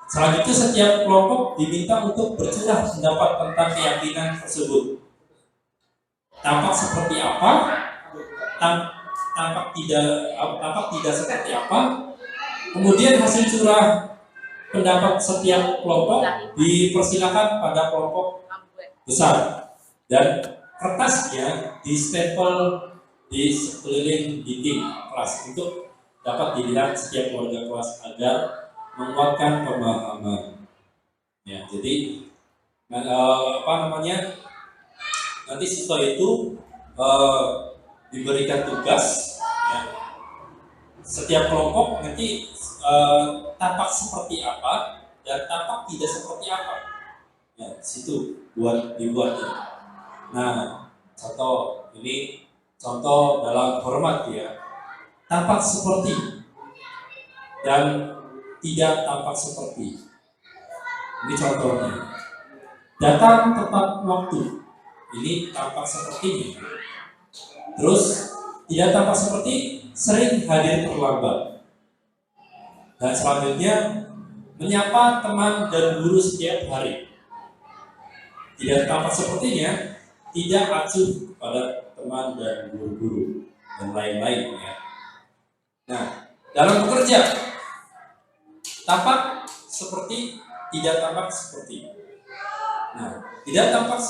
Selanjutnya setiap kelompok diminta untuk bercurah pendapat tentang keyakinan tersebut. Tampak seperti apa? Tampak tidak seperti apa? Kemudian hasil curah pendapat setiap kelompok dipersilakan pada kelompok besar dan kertasnya distempel di sekeliling dinding kelas untuk dapat dilihat setiap warga kelas agar menguatkan pemahaman. Ya, jadi nanti siswa itu diberikan tugas. Ya. Setiap kelompok nanti tampak seperti apa dan tampak tidak seperti apa. Ya, situ dibuat. Ya. Nah, contoh dalam hormat ya, tampak seperti dan tidak tampak seperti. Ini contohnya. Datang tepat waktu. Ini tampak seperti. Terus tidak tampak seperti, sering hadir terlambat. Dan selanjutnya menyapa teman dan guru setiap hari. Tidak tampak sepertinya tidak acuh kepada teman dan guru-guru dan lain-lain ya. Nah, dalam bekerja tampak seperti, tidak tampak seperti. Nah, tidak tampak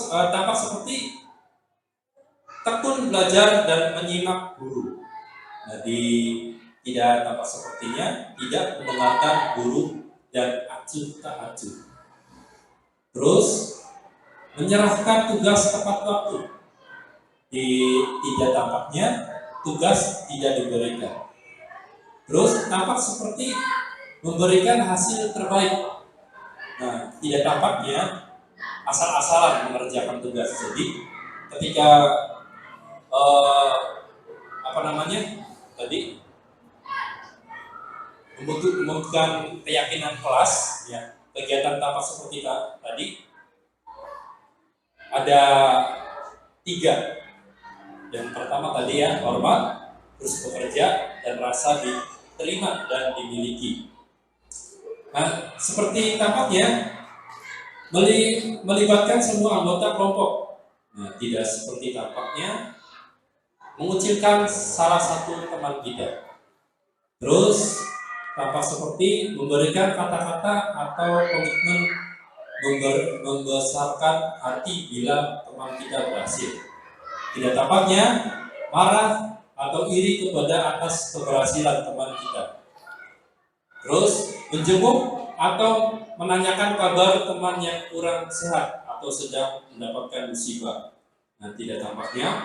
seperti tekun belajar dan menyimak guru. Jadi tidak tampak sepertinya tidak mendengarkan guru dan acuh tak acuh. Terus menyerahkan tugas tepat waktu. Tidak tampaknya tugas tidak diberikan. Terus tampak seperti memberikan hasil terbaik. Nah, tidak tampaknya asal-asalan mengerjakan tugas. Jadi ketika membutuhkan keyakinan kelas, ya, kegiatan tampak seperti tadi ada 3. Yang pertama tadi ya, hormat, terus bekerja, dan rasa diterima dan dimiliki. Nah, seperti tampaknya melibatkan semua anggota kelompok. Nah, tidak seperti tampaknya mengucilkan salah satu teman kita. Terus tampak seperti memberikan kata-kata atau komitmen membesarkan hati bila teman kita berhasil. Tidak tampaknya marah atau iri kepada atas keberhasilan teman kita. Terus menjenguk atau menanyakan kabar teman yang kurang sehat atau sedang mendapatkan musibah. Nah, tidak tampaknya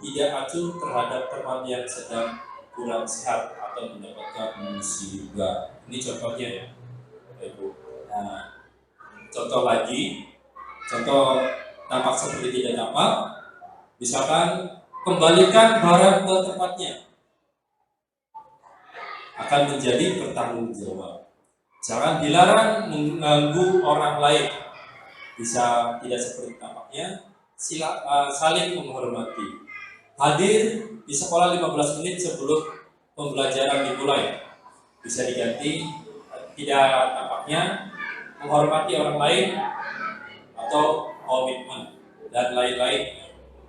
tidak acuh terhadap teman yang sedang kurang sehat atau mendapatkan musibah. Ini contohnya ya, Ibu. Nah, contoh lagi, contoh tampak seperti tidak tampak. Misalkan kembalikan barang ke tempatnya, akan menjadi bertanggung jawab. Jangan dilarang mengganggu orang lain. Bisa tidak seperti tampaknya, saling menghormati. Hadir di sekolah 15 menit sebelum pembelajaran dimulai. Bisa diganti tidak tampaknya menghormati orang lain atau komitmen dan lain-lain.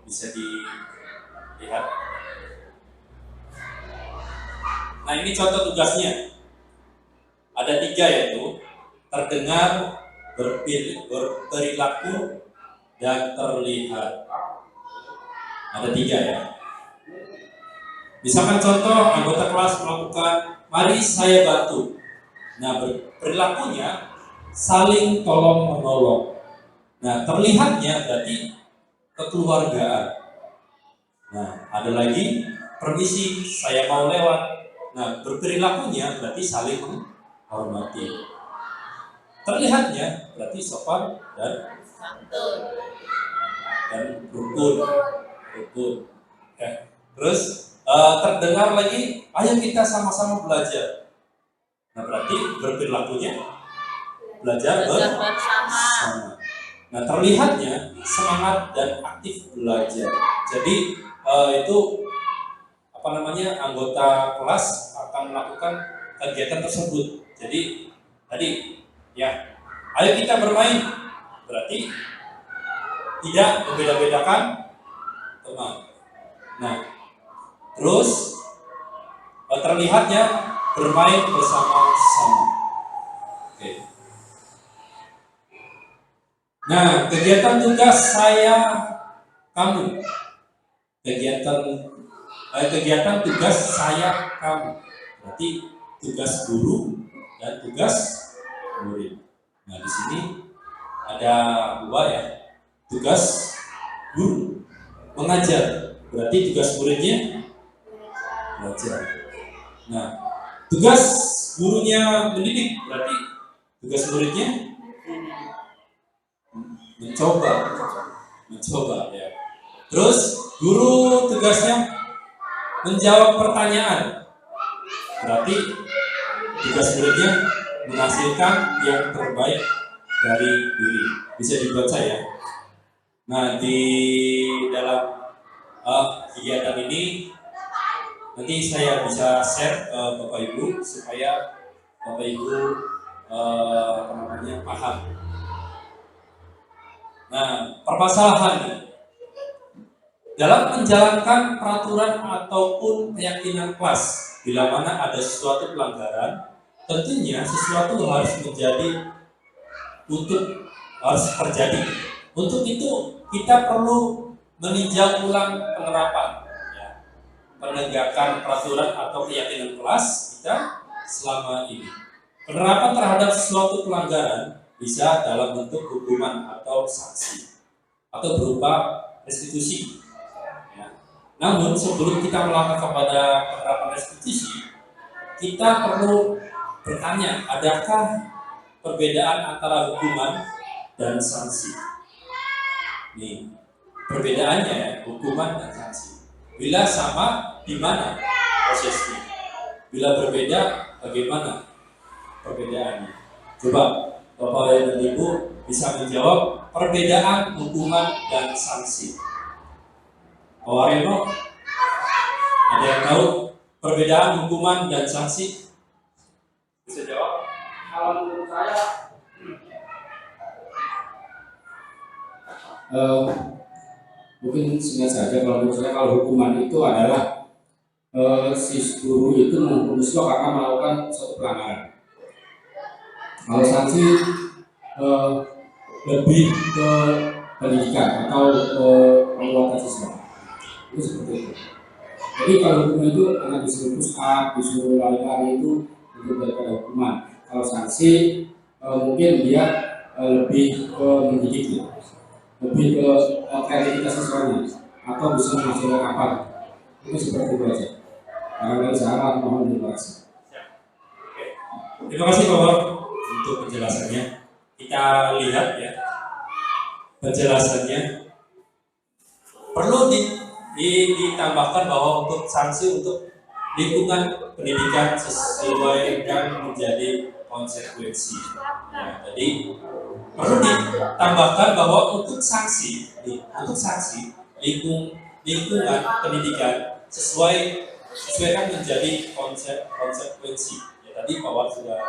Bisa dilihat. Nah, ini contoh tugasnya. Ada 3, yaitu terdengar, berperilaku, dan terlihat. Ada 3 ya. Misalkan contoh anggota kelas melakukan, mari saya bantu. Nah, perilakunya saling tolong menolong. Nah, terlihatnya berarti kekeluargaan. Nah, ada lagi permisi, saya mau lewat. Nah, berperilakunya berarti saling menghormati. Terlihatnya berarti sopan dan rukun. Terus terdengar lagi, ayo kita sama-sama belajar. Nah, berarti berperilakunya belajar bersama. Nah, terlihatnya semangat dan aktif belajar. Jadi itu anggota kelas akan melakukan kegiatan tersebut. Jadi tadi ya, ayo kita bermain. Berarti tidak membeda-bedakan teman. Nah, terus terlihatnya bermain bersama-sama. Oke. Nah, kegiatan tugas saya kamu. Kegiatan tugas saya kamu. Berarti tugas guru dan tugas murid. Nah, di sini ada 2 ya. Tugas guru mengajar. Berarti tugas muridnya belajar. Nah, tugas gurunya mendidik. Berarti tugas muridnya mencoba ya. Terus guru tugasnya menjawab pertanyaan. Berarti tugas muridnya menghasilkan yang terbaik dari diri. Bisa dibaca ya. Nah, di dalam kegiatan ini nanti saya bisa share ke Bapak Ibu supaya Bapak Ibu paham. Nah, permasalahannya dalam menjalankan peraturan ataupun keyakinan kelas, bila mana ada sesuatu pelanggaran, tentunya sesuatu harus terjadi. Untuk itu kita perlu meninjau ulang penerapan, ya, penegakan peraturan atau keyakinan kelas kita selama ini. Penerapan terhadap suatu pelanggaran bisa dalam bentuk hukuman atau sanksi atau berupa restitusi. Ya. Namun sebelum kita melangkah kepada penerapan restitusi, kita perlu bertanya, adakah perbedaan antara hukuman dan sanksi? Nih, perbedaannya hukuman dan sanksi. Bila sama, di mana prosesnya? Bila berbeda, bagaimana perbedaannya? Coba Bapak dan Ibu bisa menjawab perbedaan hukuman dan sanksi. Pak Wareno, ada yang tahu perbedaan hukuman dan sanksi? Bisa jawab? Kalau menurut saya mungkin singkat saja. Kalau menurut saya, kalau hukuman itu adalah si guru itu menghukum siswa karena melakukan suatu pelanggaran. Kalau sanksi lebih ke pendidikan atau penguatan siswa, itu seperti itu. Jadi kalau hukuman itu anak disuruh push up, disuruh lari-lari, itu daripada hukuman. Kalau sanksi mungkin dia lebih ke mendidik, ya, lebih ke kreativitas siswanya, atau bisa menghasilkan apa. Itu seperti itu aja. Kalau salah, mohon dikoreksi. Terima kasih Bapak untuk penjelasannya. Kita lihat ya penjelasannya. Perlu ditambahkan bahwa untuk sanksi untuk lingkungan pendidikan sesuai dan menjadi konsekuensi. Ya, jadi perlu ditambahkan bahwa untuk sanksi lingkungan pendidikan sesuaikan menjadi konsekuensi. Ya, tadi Pak Wan sudah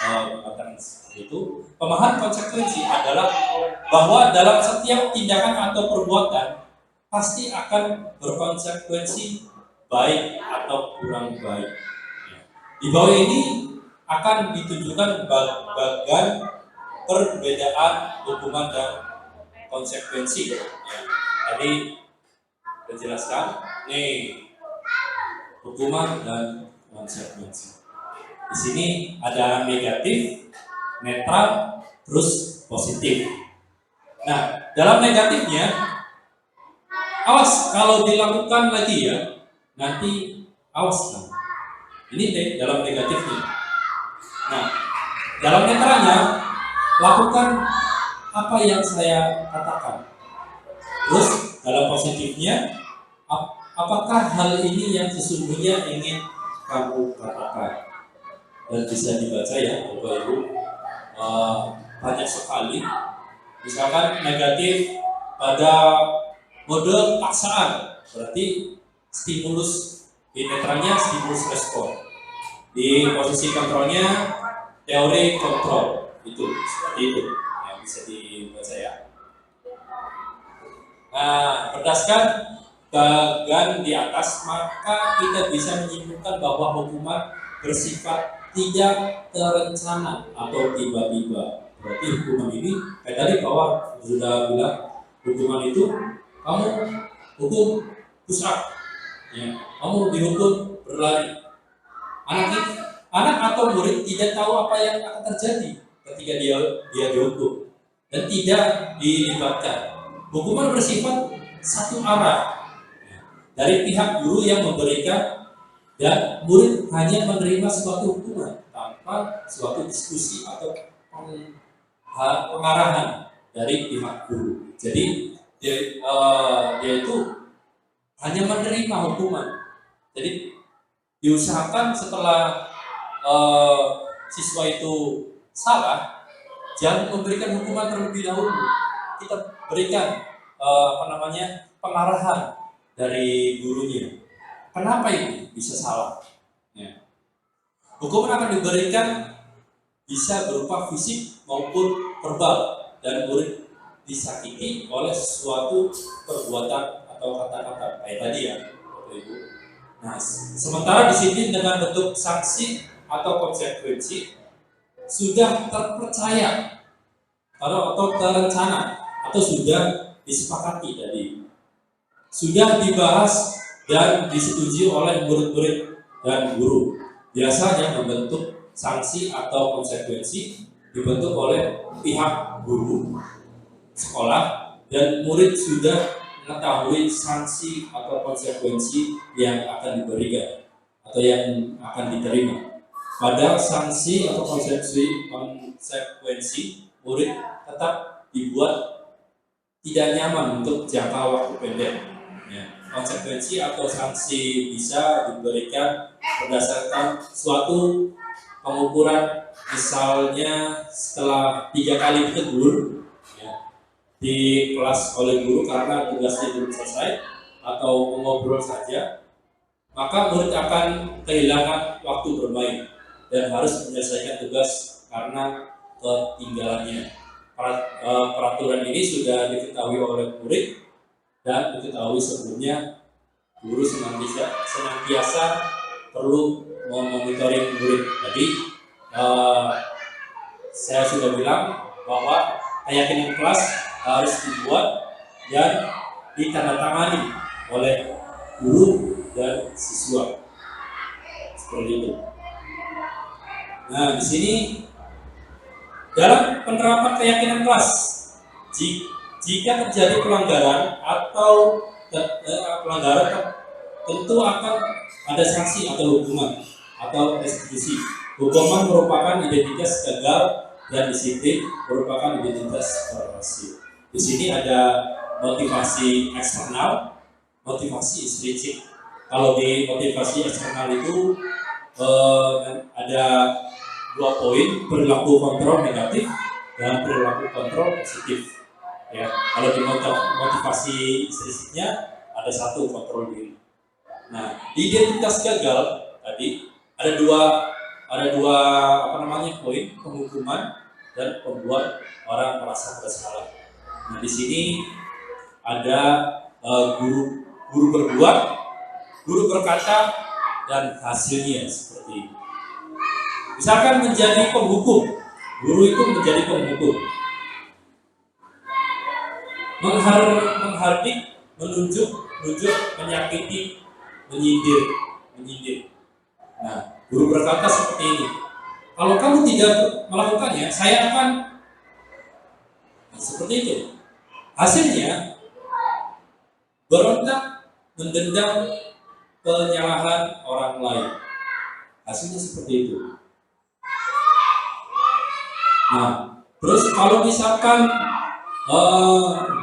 mengatakan seperti itu. Pemahaman konsekuensi adalah bahwa dalam setiap tindakan atau perbuatan pasti akan berkonsekuensi baik atau kurang baik. Ya. Di bawah ini akan ditunjukkan bagian perbedaan hukuman dan konsekuensi. Ya. Tadi dijelaskan, nih hukuman dan konsekuensi. Di sini ada negatif, netral, terus positif. Nah, dalam negatifnya, awas kalau dilakukan lagi ya, nanti awas kan. Ini dalam negatifnya. Nah, dalam netralnya, lakukan apa yang saya katakan. Terus dalam positifnya, apakah hal ini yang sesungguhnya ingin kamu katakan? Dan bisa dibaca ya Bapak Ibu, banyak sekali. Misalkan negatif pada mode paksaan, berarti stimulus. Di netralnya stimulus respon. Di posisi kontrolnya teori kontrol. Itu seperti itu yang bisa dibaca ya. Nah, berdasarkan bagian di atas, maka kita bisa menyimpulkan bahwa hukuman bersifat tidak terencana atau tiba-tiba. Berarti hukuman ini, kayak tadi bahwa sudah bilang, hukuman itu kamu hukum push up, ya, kamu dihukum berlari. Anak atau murid tidak tahu apa yang akan terjadi ketika dia dihukum dan tidak dilibatkan. Hukuman bersifat satu arah dari pihak guru yang memberikan, dan murid hanya menerima suatu hukuman tanpa suatu diskusi atau pengarahan dari pihak guru. Jadi dia itu hanya menerima hukuman. Jadi diusahakan setelah siswa itu salah, jangan memberikan hukuman terlebih dahulu. Kita berikan pengarahan dari gurunya. Kenapa ini bisa salah? Ya. Hukuman akan diberikan bisa berupa fisik maupun verbal, dan murid disakiti oleh suatu perbuatan atau kata-kata kayak tadi ya, Bapak Ibu. Nah, sementara di sini dengan bentuk sanksi atau konsekuensi sudah terpercaya atau terencana atau sudah disepakati tadi, sudah dibahas dan disetujui oleh murid-murid dan guru. Biasanya membentuk sanksi atau konsekuensi dibentuk oleh pihak guru sekolah, dan murid sudah mengetahui sanksi atau konsekuensi yang akan diberikan atau yang akan diterima. Pada sanksi atau konsekuensi, murid tetap dibuat tidak nyaman untuk jangka waktu pendek. Ya, konsekuensi atau sanksi bisa diberikan berdasarkan suatu pengukuran, misalnya setelah 3 kali ditegur ya, di kelas oleh guru karena tugasnya belum selesai atau mengobrol saja, maka murid akan kehilangan waktu bermain dan harus menyelesaikan tugas karena ketinggalannya. Peraturan ini sudah diketahui oleh murid dan diketahui sebelumnya. Guru senantiasa perlu memonitoring murid. Jadi saya sudah bilang bahwa keyakinan kelas harus dibuat dan ditandatangani oleh guru dan siswa. Seperti itu. Nah, di sini dalam penerapan keyakinan kelas, jika terjadi pelanggaran atau pelanggaran, tentu akan ada sanksi atau hukuman atau restitusi. Hukuman merupakan identitas gagal dan disiplin merupakan identitas berhasil. Di sini ada motivasi eksternal, motivasi intrinsik. Kalau di motivasi eksternal itu ada 2 poin, perilaku kontrol negatif dan perilaku kontrol positif. Ya, kalau di motivasi intrinsiknya ada 1, kontrol diri. Nah, di identitas gagal tadi ada dua poin, penghukuman dan membuat orang merasa bersalah. Nah, di sini ada guru berbuat, guru berkata, dan hasilnya seperti ini. Misalkan menjadi penghukum, guru itu menjadi penghukum, menghardik, menunjuk, menyakiti, menyindir. Nah, guru berkata seperti ini, kalau kamu tidak melakukannya, saya akan seperti itu. Hasilnya berontak, mendendam penyalahan orang lain. Hasilnya seperti itu. Nah, terus kalau misalkan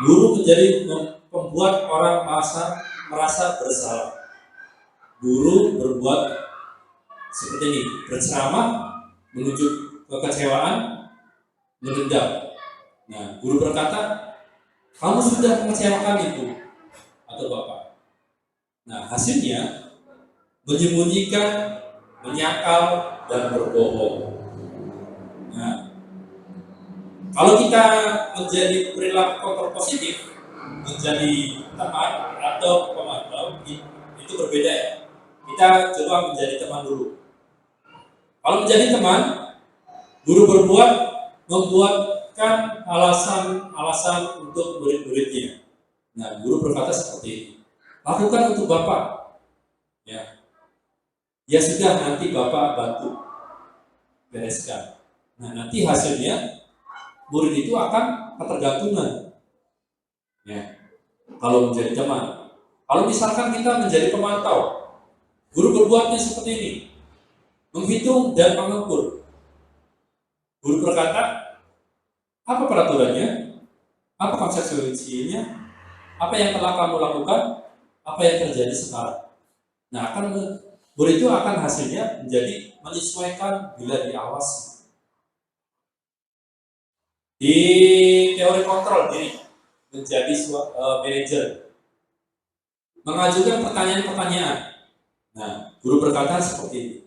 guru menjadi membuat orang merasa bersalah, guru berbuat seperti ini, berceramah, menunjuk kekecewaan, mendendam. Nah, guru berkata, kamu sudah mengecewakan ibu atau bapak. Nah, hasilnya menyembunyikan, menyangkal, dan berbohong. Nah, kalau kita menjadi perilaku kontrol positif, menjadi teman atau pemantau, itu berbeda ya. Kita coba menjadi teman dulu. Kalau menjadi teman, guru membuatkan alasan untuk murid-muridnya. Nah, guru berkata seperti ini, lakukan untuk bapak. Ya sudah, nanti bapak bantu bereskan. Nah, nanti hasilnya murid itu akan ketergantungan. Ya, kalau menjadi teman. Kalau misalkan kita menjadi pemantau, guru berbuatnya seperti ini, menghitung dan mengukur. Guru berkata, apa peraturannya? Apa konsekuensinya? Apa yang telah kamu lakukan? Apa yang terjadi sekarang? Nah, murid itu akan hasilnya menjadi menyesuaikan bila diawasi. Di teori kontrol diri, menjadi manajer, mengajukan pertanyaan-pertanyaan. Nah, guru berkata seperti ini,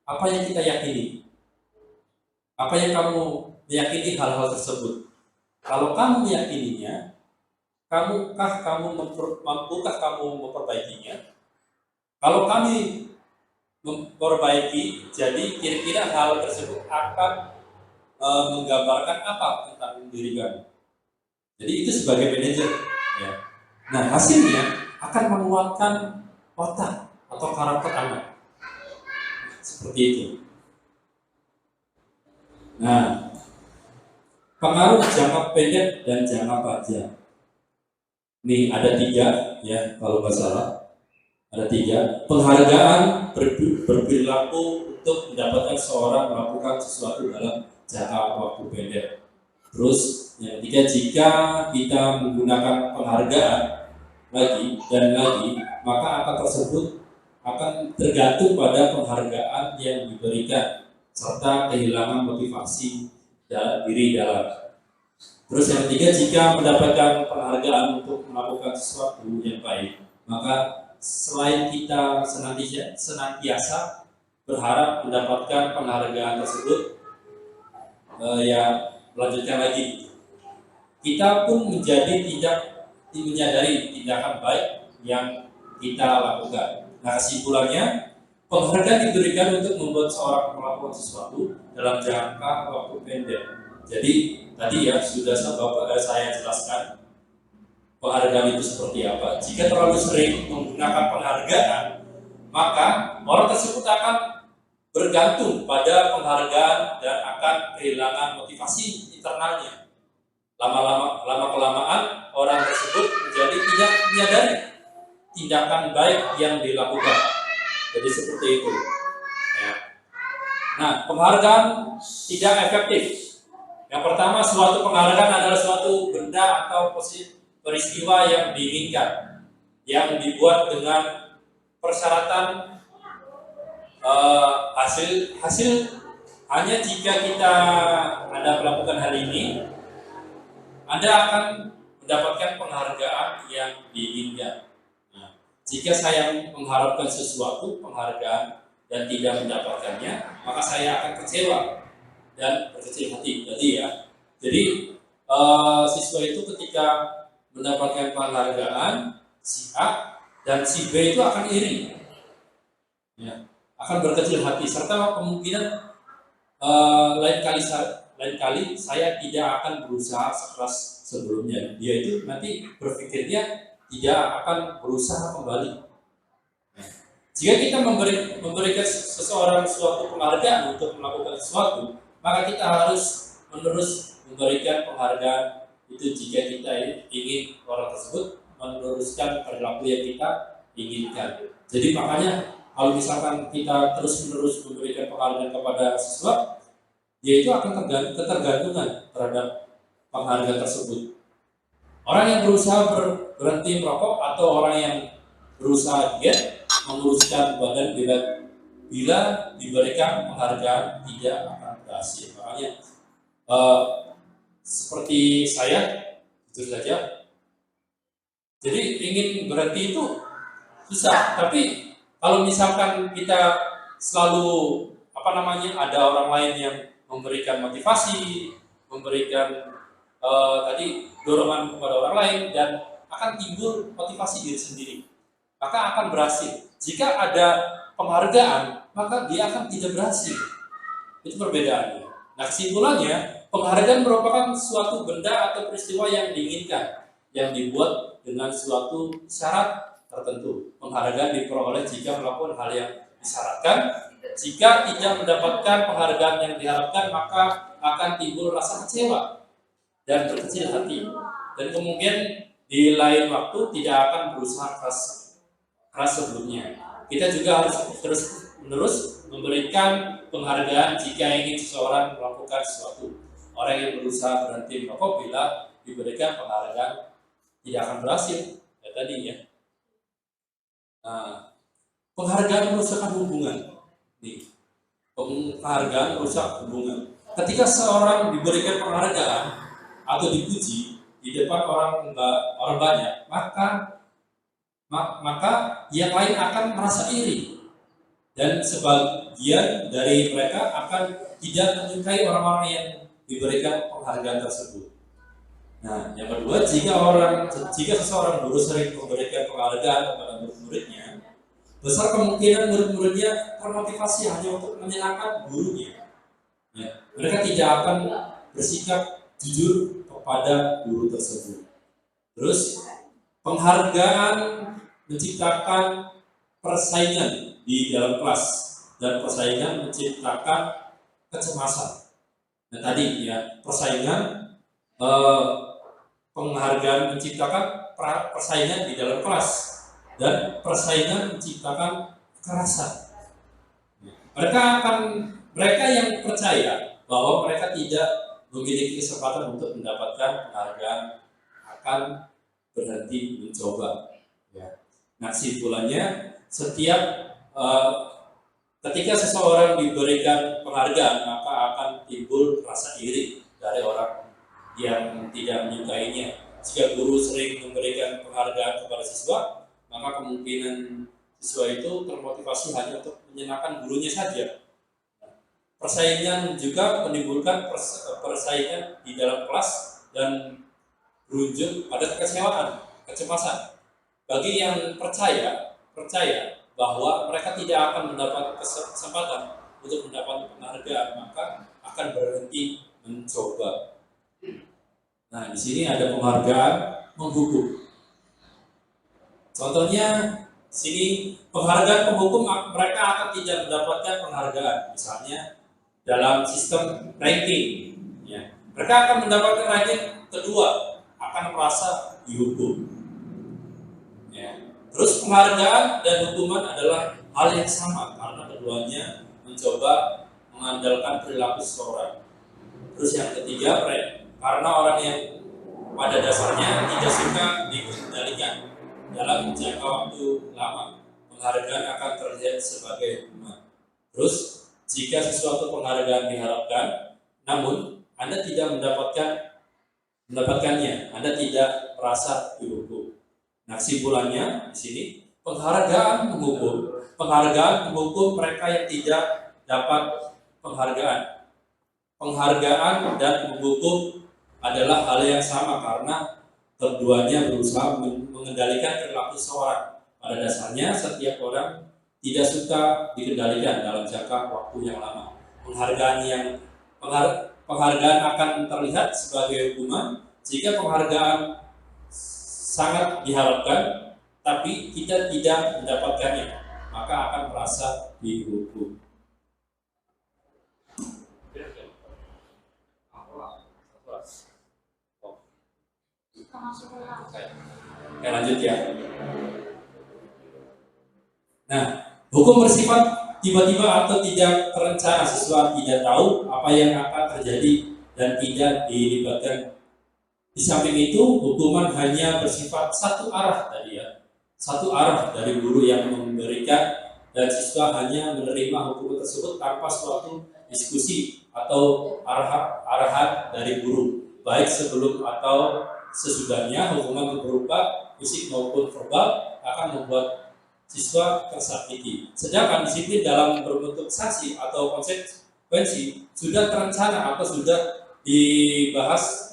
apa yang kita yakini? Apa yang kamu meyakini hal-hal tersebut? Kalau kamu meyakininya, mampukah kamu memperbaikinya? Kalau kami memperbaiki, jadi kira-kira hal tersebut akan menggambarkan apa tentang diri kami. Jadi itu sebagai manajer, ya. Nah, hasilnya akan menguatkan watak atau karakter anak. Seperti itu. Nah, pengaruh jangka pendek dan jangka panjang. Nih ada 3 ya, kalau nggak salah. Ada 3. Penghargaan berperilaku untuk mendapatkan seorang melakukan sesuatu dalam jangka waktu pendek. Terus yang ketiga, jika kita menggunakan penghargaan lagi dan lagi, maka angka tersebut akan tergantung pada penghargaan yang diberikan serta kehilangan motivasi diri dalam. Terus yang ketiga, jika mendapatkan penghargaan untuk melakukan sesuatu yang baik, maka selain kita senantiasa berharap mendapatkan penghargaan tersebut, ya melanjutkan lagi, kita pun menjadi tidak menyadari tindakan baik yang kita lakukan. Nah, kesimpulannya, penghargaan diberikan untuk membuat seorang melakukan sesuatu dalam jangka waktu pendek. Jadi tadi ya sudah saya jelaskan penghargaan itu seperti apa. Jika terlalu sering menggunakan penghargaan, maka orang tersebut akan bergantung pada penghargaan dan akan kehilangan motivasi internalnya. Lama-kelamaan orang tersebut menjadi tidak menyadari tindakan baik yang dilakukan. Jadi seperti itu. Ya. Nah, penghargaan tidak efektif. Yang pertama, suatu penghargaan adalah suatu benda atau peristiwa yang diinginkan, yang dibuat dengan persyaratan hasil hanya jika Anda melakukan hal ini, Anda akan mendapatkan penghargaan yang diinginkan. Nah, jika saya mengharapkan sesuatu penghargaan dan tidak mendapatkannya, maka saya akan kecewa dan berkecil hati. Jadi siswa itu ketika mendapatkan penghargaan si A dan si B itu akan iri, ya, akan berkecil hati serta kemungkinan lain kali saya tidak akan berusaha sekeras sebelumnya. Dia itu nanti berpikirnya tidak akan berusaha kembali. Jika kita memberikan seseorang suatu penghargaan untuk melakukan sesuatu, maka kita harus menerus memberikan penghargaan itu jika kita ingin orang tersebut meneruskan perilaku yang kita inginkan. Jadi makanya kalau misalkan kita terus-menerus memberikan penghargaan kepada siswa, dia itu akan ketergantungan terhadap penghargaan tersebut. Orang yang berusaha berhenti merokok atau orang yang berusaha diet menguruskan badan bila diberikan penghargaan tidak akan berhasil. Makanya seperti saya, itu saja. Jadi ingin berhenti itu susah, tapi kalau misalkan kita selalu ada orang lain yang memberikan motivasi, memberikan dorongan kepada orang lain, dan akan timbul motivasi diri sendiri, maka akan berhasil. Jika ada penghargaan, maka dia akan tidak berhasil. Itu perbedaannya. Nah, kesimpulannya, penghargaan merupakan suatu benda atau peristiwa yang diinginkan, yang dibuat dengan suatu syarat tertentu. Penghargaan diperoleh jika melakukan hal yang disyaratkan. Jika tidak mendapatkan penghargaan yang diharapkan, maka akan timbul rasa kecewa dan berkecil hati. Dan kemudian di lain waktu tidak akan berusaha keras sebelumnya. Kita juga harus terus-menerus memberikan penghargaan jika ingin seseorang melakukan sesuatu. Orang yang berusaha berhenti merokok bila diberikan penghargaan tidak akan berhasil. Ya tadi ya. Nah, penghargaan merusakkan hubungan. Nih, penghargaan merusak hubungan. Ketika seorang diberikan penghargaan atau dipuji di depan orang banyak, maka yang lain akan merasa iri, dan sebagian dari mereka akan tidak menyukai orang-orang yang diberikan penghargaan tersebut. Nah, yang kedua, jika seseorang guru sering memberikan penghargaan kepada murid-muridnya, besar kemungkinan murid-muridnya termotivasi hanya untuk menyenangkan gurunya. Ya, mereka tidak akan bersikap jujur kepada guru tersebut. Terus, penghargaan menciptakan persaingan di dalam kelas, dan persaingan menciptakan kecemasan. Nah tadi ya, penghargaan menciptakan persaingan di dalam kelas, dan persaingan menciptakan kekerasan. Mereka yang percaya bahwa mereka tidak memiliki kesempatan untuk mendapatkan penghargaan akan berhenti mencoba. Ya. Nah, kesimpulannya, ketika seseorang diberikan penghargaan, maka akan timbul rasa iri dari orang yang tidak menyukainya. Jika guru sering memberikan penghargaan kepada siswa, maka kemungkinan siswa itu termotivasi hanya untuk menyenangkan gurunya saja. Persaingan juga menimbulkan persaingan di dalam kelas dan berujung pada kekecewaan, kecemasan. Bagi yang percaya bahwa mereka tidak akan mendapat kesempatan untuk mendapat penghargaan, maka akan berhenti mencoba. Nah, di sini ada penghargaan menghukum. Contohnya, di sini penghargaan penghukum, mereka akan tidak mendapatkan penghargaan. Misalnya dalam sistem ranking, ya, mereka akan mendapatkan ranking kedua, akan merasa dihukum. Ya. Terus penghargaan dan hukuman adalah hal yang sama karena keduanya mencoba mengandalkan perilaku seseorang. Terus yang ketiga, karena orang yang pada dasarnya tidak suka dikendalikan dalam jangka waktu lama, penghargaan akan terlihat sebagai hukuman. Terus jika sesuatu penghargaan diharapkan, namun Anda tidak mendapatkannya, Anda tidak merasa dihukum. Nah, kesimpulannya di sini, penghargaan menghukum mereka yang tidak dapat penghargaan. Penghargaan dan menghukum adalah hal yang sama karena keduanya berusaha mengendalikan perilaku seseorang. Pada dasarnya, setiap orang tidak suka dikendalikan dalam jangka waktu yang lama. Penghargaan akan terlihat sebagai hukuman jika penghargaan sangat diharapkan, tapi kita tidak mendapatkannya, maka akan merasa dihukum. Oke, lanjut ya. Nah, hukum bersifat tiba-tiba atau tidak terencana. Siswa tidak tahu apa yang akan terjadi dan tidak dilibatkan. Di samping itu, hukuman hanya bersifat satu arah tadi ya. Satu arah dari guru yang memberikan, dan siswa hanya menerima hukuman tersebut tanpa suatu diskusi atau arahan dari guru, baik sebelum atau sesudahnya. Hukuman berupa fisik maupun verbal akan membuat siswa tersakiti. Sedangkan disiplin dalam berbentuk sanksi atau konsekuensi sudah terencana atau sudah dibahas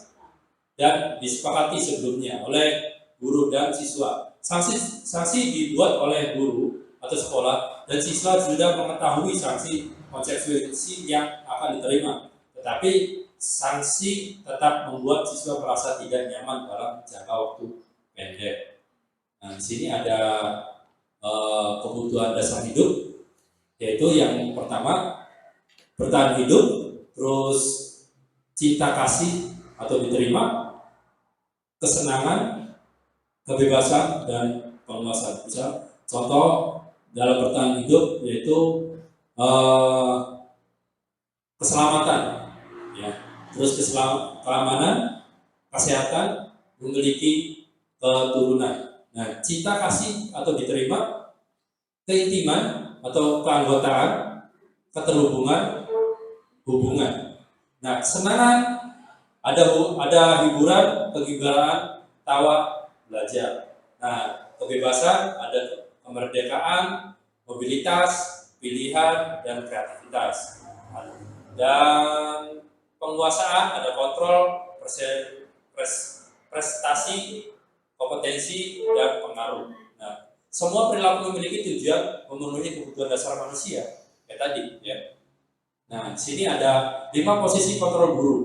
dan disepakati sebelumnya oleh guru dan siswa. Sanksi dibuat oleh guru atau sekolah, dan siswa sudah mengetahui sanksi konsekuensi yang akan diterima. Tetapi sanksi tetap membuat siswa merasa tidak nyaman dalam jangka waktu pendek. Nah, di sini ada kebutuhan dasar hidup, yaitu yang pertama bertahan hidup, terus cinta kasih atau diterima, kesenangan, kebebasan, dan penguasaan. Misal contoh dalam bertahan hidup yaitu keselamatan, ya, terus keamanan, kesehatan, memiliki keturunan. Nah, cinta kasih atau diterima, keintiman atau keanggotaan, keterhubungan, hubungan. Nah, kesenangan, ada hiburan, kegembiraan, tawa, belajar. Nah, kebebasan, ada kemerdekaan, mobilitas, pilihan, dan kreativitas. Dan penguasaan, ada kontrol, prestasi, kompetensi, dan pengaruh. Nah, semua perilaku memiliki tujuan memenuhi kebutuhan dasar manusia, kayak tadi, ya. Nah, di sini ada 5 posisi kontrol guru.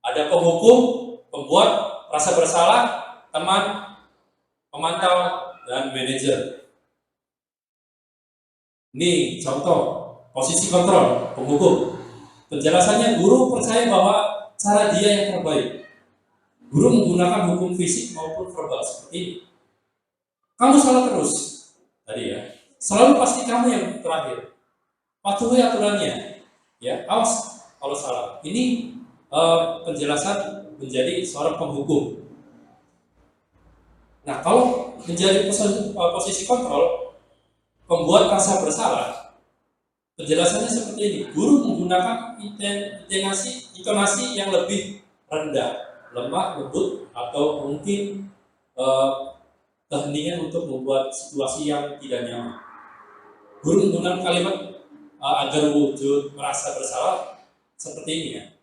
Ada penghukum, pembuat, rasa bersalah, teman, pemantau, dan manajer. Ini contoh posisi kontrol penghukum. Penjelasannya, guru percaya bahwa cara dia yang terbaik. Guru menggunakan hukum fisik maupun verbal seperti ini. Kamu salah terus, tadi ya. Selalu pasti kamu yang terakhir. Patuhi aturannya, ya. Awas kalau salah. Ini penjelasan menjadi seorang penghukum. Nah, kalau menjadi posisi kontrol, pembuat rasa bersalah, penjelasannya seperti ini. Guru menggunakan intonasi yang lebih rendah, lemah, lembut, atau mungkin keheningan untuk membuat situasi yang tidak nyaman. Guru menggunakan kalimat agar wujud merasa bersalah seperti ini, ya.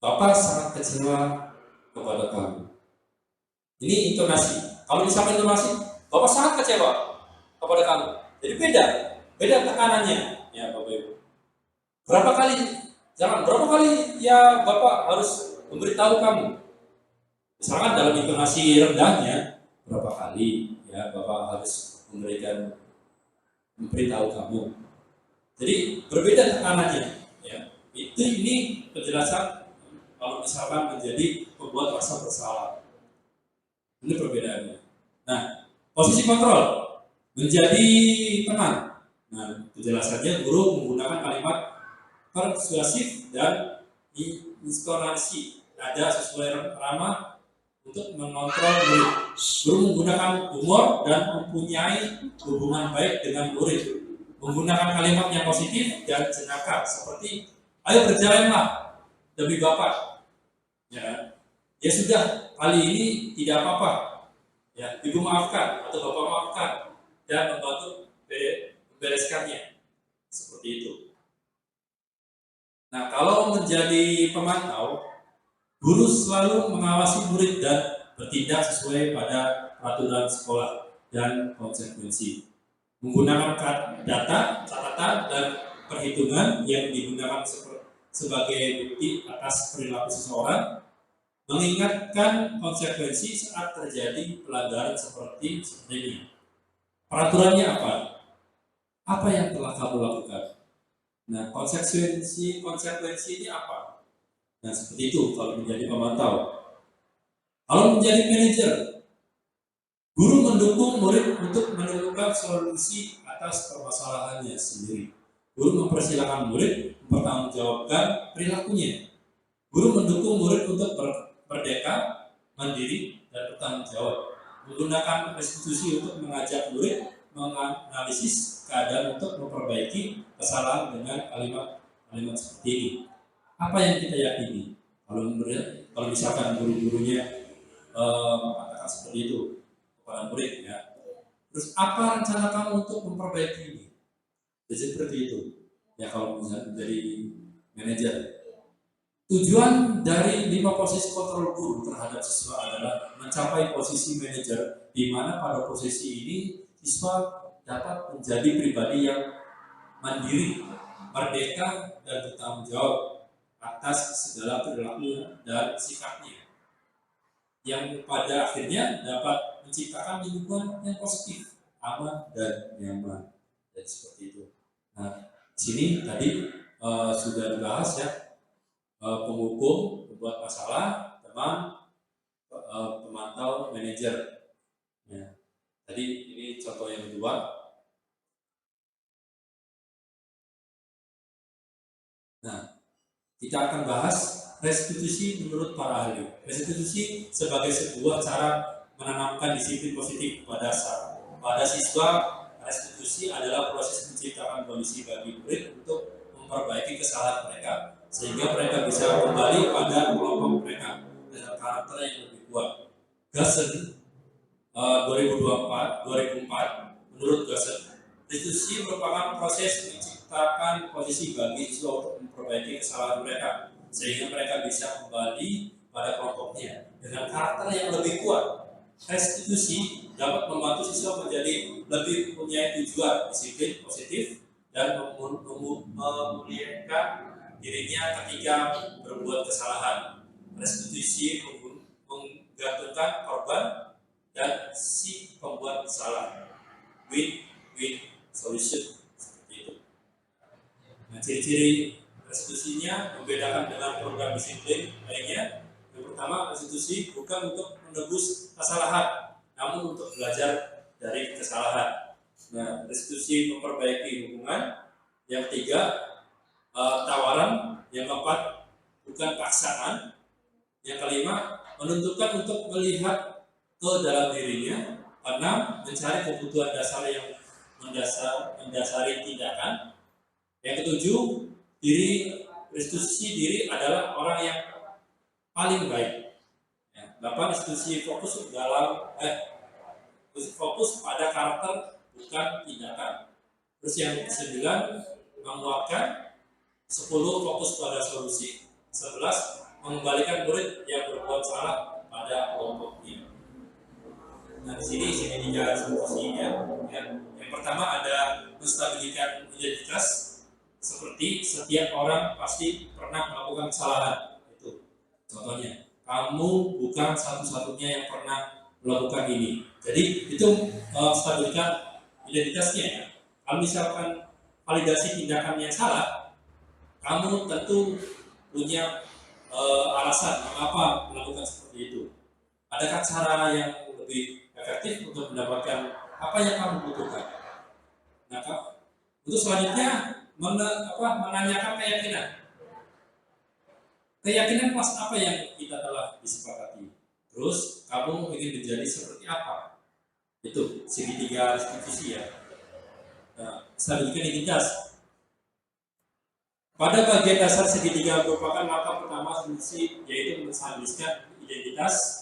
Bapak sangat kecewa kepada kamu. Ini intonasi. Kalau misalkan intonasi, Bapak sangat kecewa kepada kamu. Jadi beda tekanannya, ya Bapak Ibu. Berapa kali ya Bapak harus memberitahu kamu. Misalkan dalam intonasi rendahnya, berapa kali ya Bapak harus memberitahu kamu. Jadi berbeda tekanannya, ya. Ini penjelasan kalau misalkan menjadi pembuat rasa bersalah. Ini perbedaannya. Nah, posisi kontrol menjadi teman. Nah, penjelasannya, guru menggunakan kalimat persuasif dan intonasi nada sesuai ramah untuk mengontrol murid. Guru menggunakan humor dan mempunyai hubungan baik dengan murid. Menggunakan kalimat yang positif dan jenaka seperti ayo berjalanlah demi Bapak. Ya sudah, kali ini tidak apa-apa. Ya, Ibu maafkan atau Bapak maafkan dan membantu membereskannya. Seperti itu. Nah, kalau menjadi pemantau, guru selalu mengawasi murid dan bertindak sesuai pada peraturan sekolah dan konsekuensi. Menggunakan data, catatan, dan perhitungan yang digunakan sebagai bukti atas perilaku seseorang, mengingatkan konsekuensi saat terjadi pelanggaran seperti ini. Peraturannya apa? Apa yang telah kamu lakukan? Nah, konsekuensi ini apa? Nah, seperti itu kalau menjadi pemantau. Kalau menjadi manajer, guru mendukung murid untuk menemukan solusi atas permasalahannya sendiri. Guru mempersilahkan murid mempertanggungjawabkan perilakunya. Guru mendukung murid untuk merdeka, mandiri, dan bertanggung jawab. Menggunakan restitusi untuk mengajak murid menganalisis keadaan untuk memperbaiki kesalahan dengan kalimat seperti ini. Apa yang kita yakini? Kalau misalkan guru-gurunya mengatakan seperti itu kepada murid, ya. Terus apa rencana kamu untuk memperbaiki ini? Jadi seperti itu. Ya, kalau misalnya menjadi manajer. Tujuan dari 5 posisi kontrol guru terhadap siswa adalah mencapai posisi manajer, di mana pada posisi ini siswa dapat menjadi pribadi yang mandiri, merdeka, dan bertanggung jawab atas segala perilaku dan sikapnya, yang pada akhirnya dapat menciptakan lingkungan yang positif, aman, dan nyaman. Dan seperti itu. Nah, sini tadi sudah dibahas, ya, penghukum, pembuat masalah, teman, pemantau, manajer. Ya. Tadi ini contoh yang kedua. Nah, kita akan bahas restitusi menurut para ahli. Restitusi sebagai sebuah cara menanamkan disiplin positif pada siswa. Restitusi adalah proses menciptakan kondisi bagi murid untuk memperbaiki kesalahan mereka, sehingga mereka bisa kembali pada kelompok mereka dengan karakter yang lebih kuat. Gassen 2004 menurut Gassen, restitusi merupakan proses menciptakan posisi bagi siswa untuk memperbaiki kesalahan mereka, sehingga mereka bisa kembali pada kelompoknya dengan karakter yang lebih kuat. Restitusi dapat membantu siswa menjadi lebih punya tujuan, disiplin, positif, dan memuliakan dirinya ketika berbuat kesalahan. Restitusi menggantungkan korban dan si pembuat salah. Win-win solution seperti itu. Nah, ciri-ciri restitusinya membedakan dengan program disiplin lainnya. Yang pertama, restitusi bukan untuk menebus kesalahan, namun untuk belajar dari kesalahan. Nah, restitusi memperbaiki hubungan. Yang ketiga, tawaran. Yang keempat, bukan paksaan. Yang kelima, menentukan untuk melihat ke dalam dirinya. Keenam, mencari kebutuhan dasar yang mendasari tindakan. Yang ketujuh, restitusi diri adalah orang yang paling baik. Ya, 8, restitusi fokus pada karakter bukan tindakan. Terus yang 9, menguatkan. 10, fokus pada solusi. 11, mengembalikan murid yang berbuat salah pada kelompoknya. Nah, di sini segitiga restitusinya. Ya. Yang pertama ada menstabilkan identitas. Seperti setiap orang pasti pernah melakukan kesalahan. Itu contohnya. Kamu bukan satu-satunya yang pernah melakukan ini. Jadi itu stabilkan identitasnya. Ya. Kalau misalkan validasi tindakan yang salah, kamu tentu punya alasan mengapa melakukan seperti itu. Adakah cara yang lebih efektif untuk mendapatkan apa yang kamu butuhkan? Nah, untuk selanjutnya menanyakan keyakinan. Keyakinan kelas apa yang kita telah disepakati? Terus kamu ingin menjadi seperti apa? Itu segitiga restitusi ya. Nah, stabilkan identitas. Pada bagian dasar segitiga merupakan langkah pertama solusi, yaitu menstabiliskan identitas.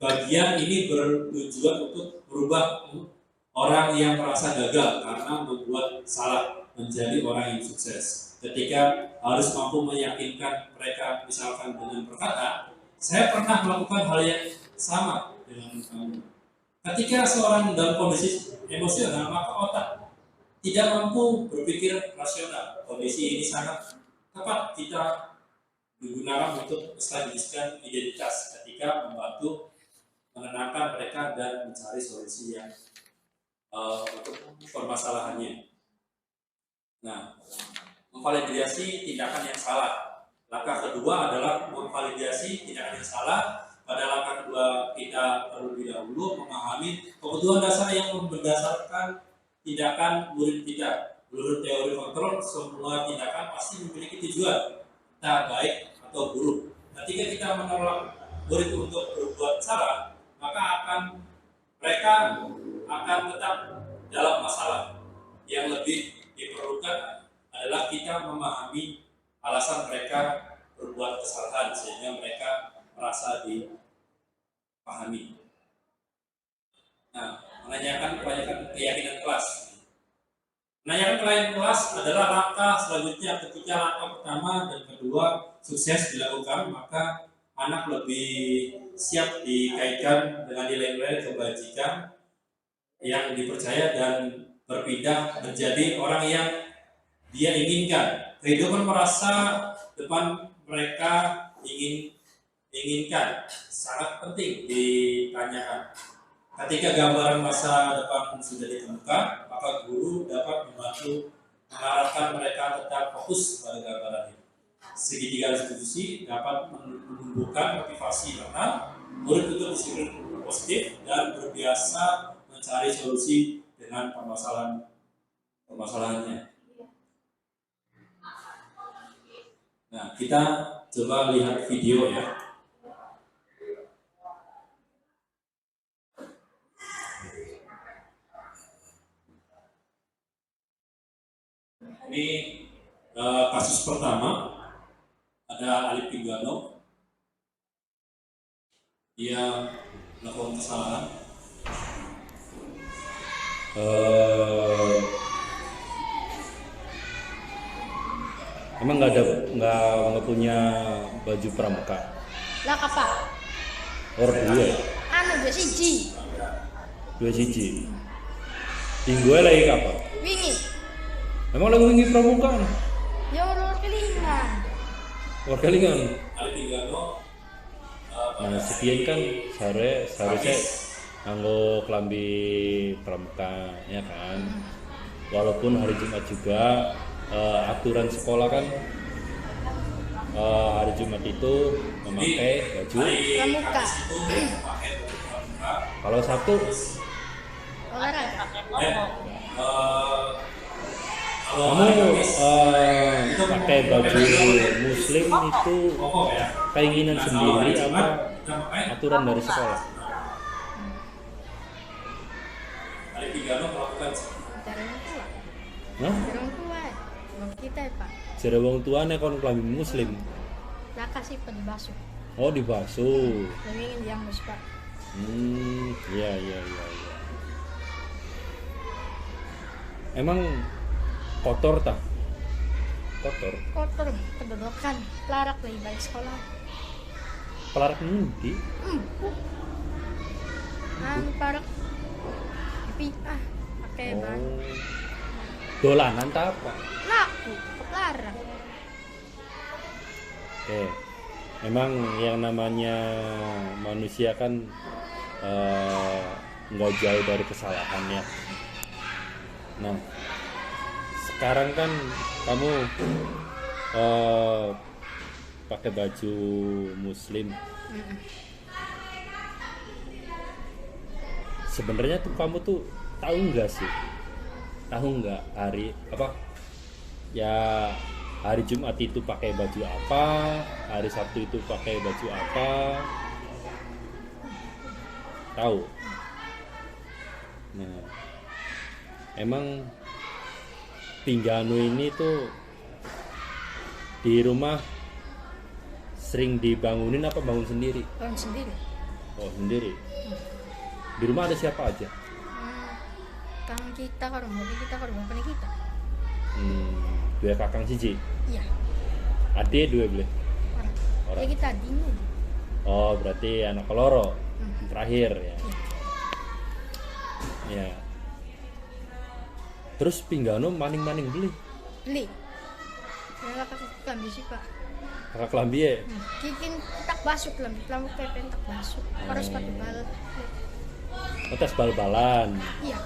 Bagian ini bertujuan untuk merubah orang yang merasa gagal karena membuat salah menjadi orang yang sukses. Ketika harus mampu meyakinkan mereka, misalkan dengan berkata, saya pernah melakukan hal yang sama dengan kamu. Ketika seorang dalam kondisi emosional, maka otak tidak mampu berpikir rasional. Kondisi ini sangat tepat kita digunakan untuk menstabiliskan identitas ketika membantu menenangkan mereka dan mencari solusi yang untuk permasalahannya. Nah, memvalidasi tindakan yang salah. Langkah kedua adalah memvalidasi tindakan yang salah. Pada langkah kedua kita terlebih dahulu memahami kebutuhan dasar yang mendasarkan tindakan murid kita. Menurut teori kontrol, semua tindakan pasti memiliki tujuan, entah baik atau buruk. Ketika kita menolak murid untuk berbuat salah, maka mereka akan tetap dalam masalah. Yang lebih diperlukan adalah kita memahami alasan mereka berbuat kesalahan sehingga mereka merasa dipahami. Nah, menanyakan keyakinan kelas. Menanyakan keyakinan kelas adalah langkah selanjutnya. Ketika langkah pertama dan kedua sukses dilakukan, maka anak lebih siap dikaitkan dengan nilai-nilai kebajikan yang dipercaya dan berpindah menjadi orang yang dia inginkan. Kehidupan merasa depan mereka inginkan sangat penting ditanyakan. Ketika gambaran masa depan sudah ditemukan, maka guru dapat membantu mengarahkan mereka tetap fokus pada gambaran itu. Segitiga restitusi dapat menumbuhkan motivasi karena murid itu disiplin positif dan berbiasa mencari solusi dengan permasalahannya. Nah, kita coba lihat video ya. Ini kasus pertama, ada Alif Pinggano. Dia melakukan kesalahan. Emang nggak punya baju pramuka? Lah apa? Orang dua. Anu 21. 21. Tinggu lagi kapan? Wingi. Emang lagi wingi pramuka? Ya ulur kelingan. Warga lingan. Nah, sekian kan seharusnya nganggo klambi pramuka ya kan. Walaupun hari Jumat juga aturan sekolah kan hari Jumat itu memakai baju Pramuka. kalau Sabtu Olahraga. kamu pakai baju muslim itu keinginan sendiri apa aturan dari sekolah? Dari orang tua. Hah? Dari orang tua. Bang kita ya Pak. Jare wong tuane kon klambi muslim. Lah kasih pada basuh. Oh, dibasuh. Lebih ingin yang mus Pak. Iya. Emang kotor tak? Kotor. Kotor kedodokan. Larak lagi balik sekolah. Pelarak nanti. Parak. Pakai ban. Dolanan tak apa? Laku. Larang. Oke. Memang yang namanya manusia kan nggak jauh dari kesalahan ya. Nah, sekarang kan kamu pakai baju muslim. Sebenarnya tuh kamu tuh tahu nggak sih? Tahu nggak hari apa? Ya hari Jumat itu pakai baju apa? Hari Sabtu itu pakai baju apa? Tahu? Nah, emang Pinggano ini tuh di rumah sering dibangunin apa bangun sendiri? Bangun sendiri. Oh, sendiri. Di rumah ada siapa aja? Kang kita karo mobil kita karo bapak kita. Dua kakang siji. Iya. Adik dua boleh. Orang. Ya kita dingin. Oh, berarti anak keloro. Terakhir ya. Ya. Terus Pinggano maning-maning beli. Beli. Saya kakak klambi sih Pak. Kakak kelambi ya. Kikin tak basuh klambi kayak tak basuh. Harus sepatu bal. Oh, tes bal-balan. Iya.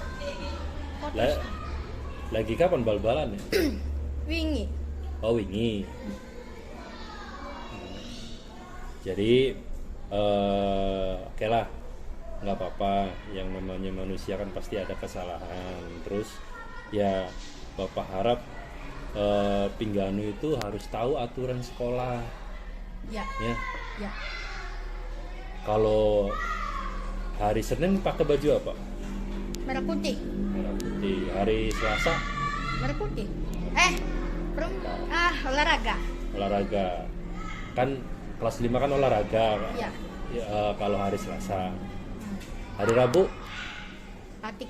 Lagi kapan bal-balan ya? Wingi. Oh, wingi. Jadi oke lah, nggak apa-apa. Yang namanya manusia kan pasti ada kesalahan. Terus ya Bapak harap Pinggano itu harus tahu aturan sekolah. Ya. Ya. Kalau hari Senin pakai baju apa? Merah putih. Merah putih. Hari Selasa? Merah putih. Olahraga. Olahraga. Kan kelas 5 kan olahraga. Iya. Kalau hari Selasa. Hari Rabu? Batik.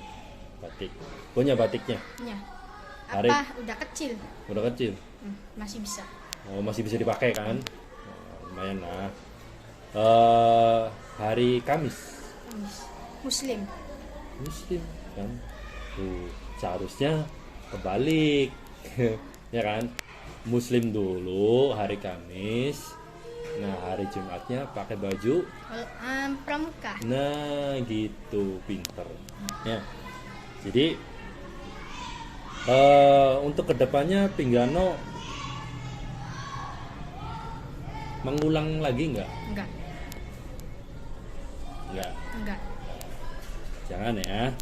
Batik. Punya batiknya? Ya. Hari- Udah kecil. Udah kecil. Masih bisa. Oh, masih bisa dipakai kan? Lumayan lah. Hari Kamis? Muslim. Muslim kan? Tuh, seharusnya kebalik. Ya kan? Muslim dulu hari Kamis. Nah, hari Jumatnya pakai baju. Pramuka. Nah, gitu, pinter. Ya. Jadi untuk kedepannya Pinggano mengulang lagi nggak? Enggak. Nggak. Jangan ya.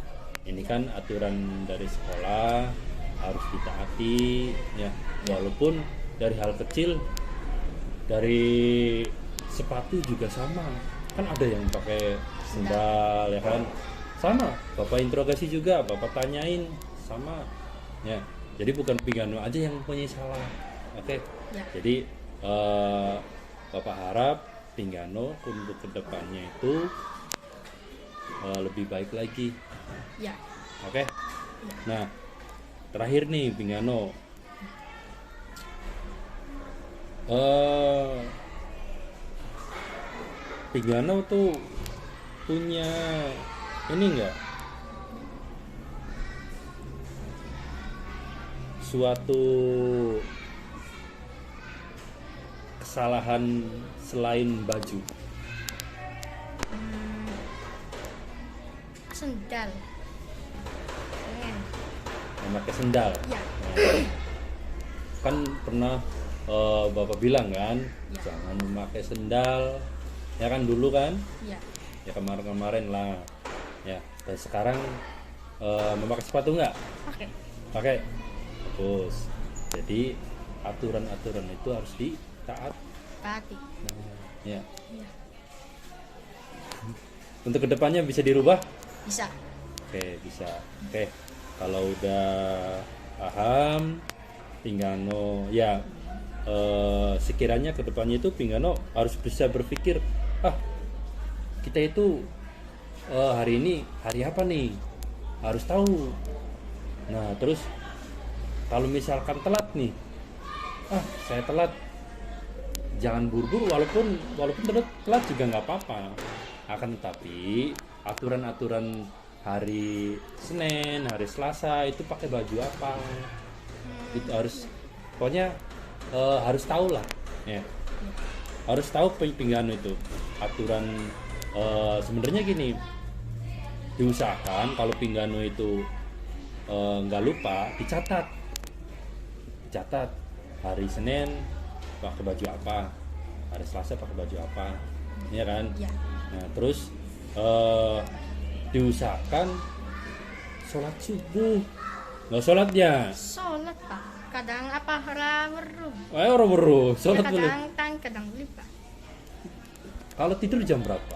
Ini kan aturan dari sekolah harus ditaati ya. Walaupun dari hal kecil, dari sepatu juga sama. Kan ada yang pakai sendal ya kan. Sama. Bapak interogasi juga, Bapak tanyain sama. Ya. Jadi bukan Pinggano aja yang punya salah. Oke. Ya. Jadi Bapak harap Pinggano untuk kedepannya itu lebih baik lagi. Ya. Oke. Nah, terakhir nih Pinggano. Pinggano tuh punya ini enggak? Suatu kesalahan selain baju. Sendal. Pengen. Memakai sendal. Ya. Kan pernah Bapak bilang kan, Ya. jangan memakai sendal. Ya kan dulu kan? Ya. Ya kemarin-kemarin lah. Ya, dan sekarang memakai sepatu nggak? Pakai. Pakai. Bagus. Jadi aturan-aturan itu harus ditaati. Taati. Ya. Iya. Untuk kedepannya bisa dirubah? Bisa. Oke, bisa. Oke, kalau udah paham, Pinggano ya sekiranya kedepannya itu Pinggano harus bisa berpikir, kita itu hari ini hari apa nih, harus tahu. Nah terus kalau misalkan telat nih, saya telat, jangan buru-buru, walaupun telat juga nggak apa-apa. Akan tetapi aturan-aturan hari Senin, hari Selasa itu pakai baju apa, itu harus, pokoknya harus tahu lah, ya. Harus tahu Pinggano itu aturan. Sebenarnya gini, diusahakan kalau Pinggano itu nggak lupa, dicatat hari Senin pakai baju apa, hari Selasa pakai baju apa, ya kan? Ya. Nah terus diusahakan sholat subuh, nggak sholatnya, Sholat Pak. Kadang apa weru. orang baru sholat dulu. Kadang tang, kadang lupa. Kalau tidur jam berapa?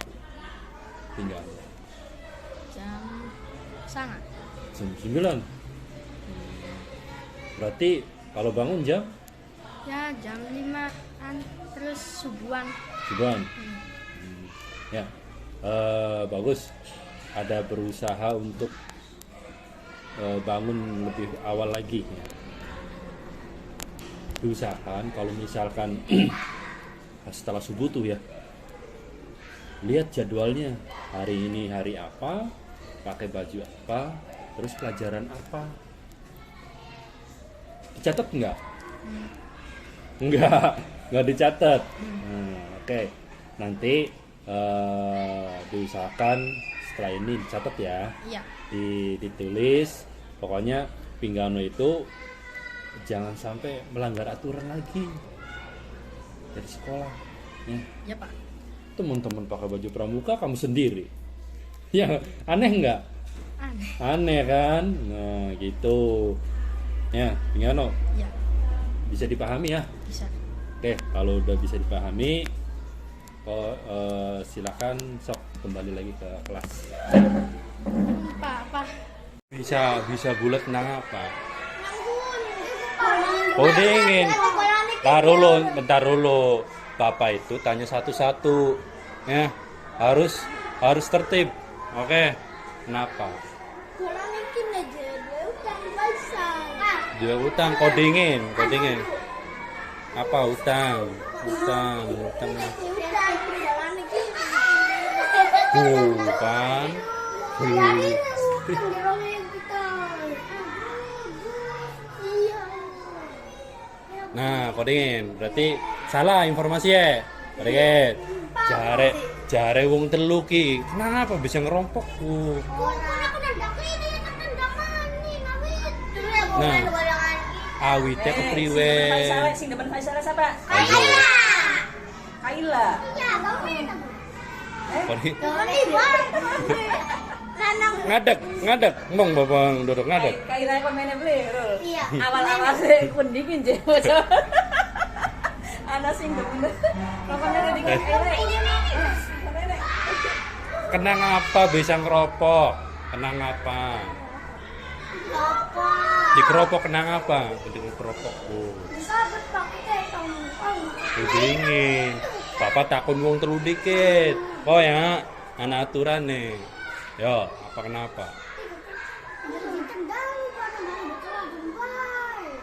Tinggal Jam sangat. jam 9. Berarti kalau bangun jam Ya jam 5-an terus subuhan. subuhan. Ya, bagus. Ada berusaha untuk bangun lebih awal lagi. Ya. Diusahakan kalau misalkan setelah subuh tuh ya, lihat jadwalnya, hari ini hari apa, pakai baju apa, terus pelajaran apa. Dicatat nggak? Nggak dicatat. Oke. Nanti diusahakan setelah ini dicatat ya, Iya. ditulis. Pokoknya Pinggano itu jangan sampai melanggar aturan lagi dari sekolah. Ya Pak. Teman-teman pakai baju pramuka, kamu sendiri. Ya aneh nggak? Aneh. Aneh kan? Nah gitu. Ya Pinggano Ya. bisa dipahami ya. Bisa. Oke, kalau udah bisa dipahami, silakan sok kembali lagi ke kelas. Pak. Bisa bulat nang apa? Oh dingin. Bentar dulu. Bapak itu tanya satu-satu, ya. Harus tertib. Oke. Kenapa? Dia utang, kodingin. Apa utang? Bukan. Nah, kodingin. Berarti salah informasi ya. Kodingin. Jare wong telu ki. Kenapa bisa ngerompok ku? Nah, awitnya kepriwe. Sing depan Faisal siapa? Ayo. Kaila. Kodingin. Ngadek. Ngomong babang duduk ngadek. Kaila pemainnya beli, Rul. Iya. Awal-awal pun dingin je. Anak sing depan. Pokoknya udah dingin Kaila. Kenang apa bisa ngeropok? Kenang apa? Dikeropok kenang apa? Dikeropok. Dingin. Papa takut wong telu dikit. Oh ya, anak aturan nih. Yo, apa kenapa?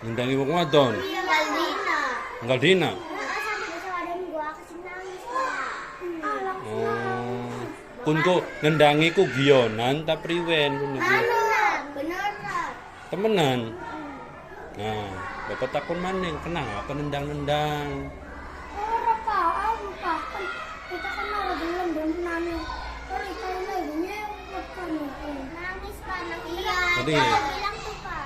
Ngendangi wong wadon. Enggak dina. Oh. kun ku ngendangi ku gionan ta priwen kun iki. Beneran. Temenan. Nah, bapak takon maning kenapa nendang-nendang? Ora Pak, Pak. Kita kan ora belum nani. Ora karena ibunya makan. Nangis Pak, iya. Tadi Bilang tuh Pak.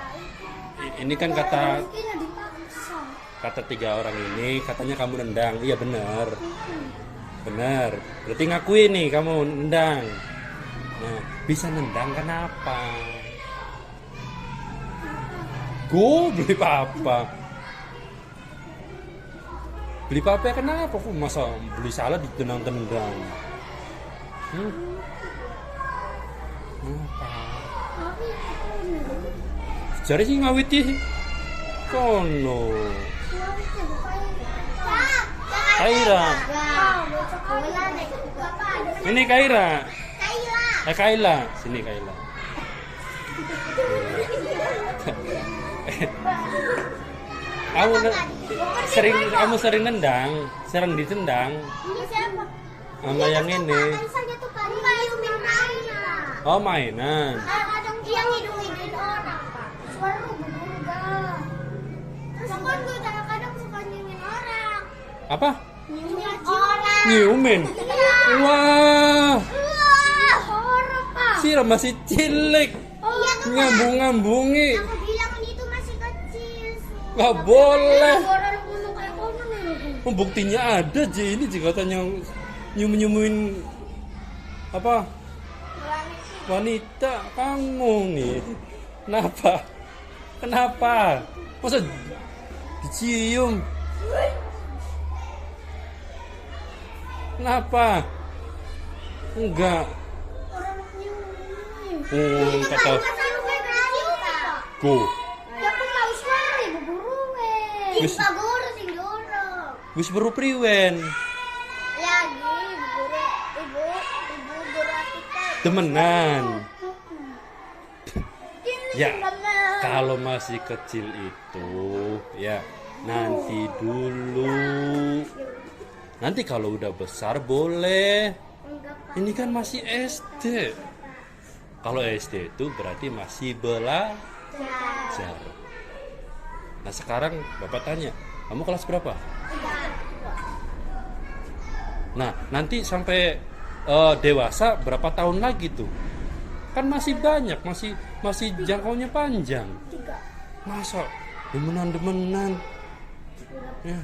ini kan kata Mungkin dipaksa. kata 3 orang ini katanya kamu nendang. Iya benar. Benar. Berarti ngakui nih kamu nendang. Nah, bisa nendang kenapa? Gue beli papa. Beli papa kenapa? Kok masa beli salah ditendang-tendang? Kenapa? Jari sih ngawiti kono. Kaira. Ini Kaira. Kaila. Sini Kaila. Kamu sering nendang, sering ditendang. Siapa? Sama yang ini. Oh mainan. Kadang dia ngidung-ngidungin orang, Pak. Suara lu berubah. Terus kan gue kadang-kadang suka nyiumin orang. Apa? Nyiumin orang. Nyiumin. Wah, Orang, Pak. si masih cilik. Iya tuh, Pak. Ngambung-ngambungi. Aku bilang itu masih kecil. Nggak boleh. Suara lu gunung kayak kono nih. Buktinya ada aja ini jika katanya nyum-nyumuin apa? Wanita kamu nih. Kenapa? Masa dicium? Kenapa? Enggak. Orang nyiumin. Kata Go. go. Ya aku tahu suara ibu guru Wis- Ibu guru sing dorong. Wis baru priwen. Lagi ibu guru kita. Temenan. Ya, kalau masih kecil itu ya nanti dulu. Nanti kalau udah besar boleh. Ini kan masih SD. Kalau SD itu berarti masih belajar. Nah sekarang Bapak tanya, kamu kelas berapa? Nah nanti sampai dewasa berapa tahun lagi tuh? Kan masih banyak, masih jangkaunya panjang. Masa demenan. Ya.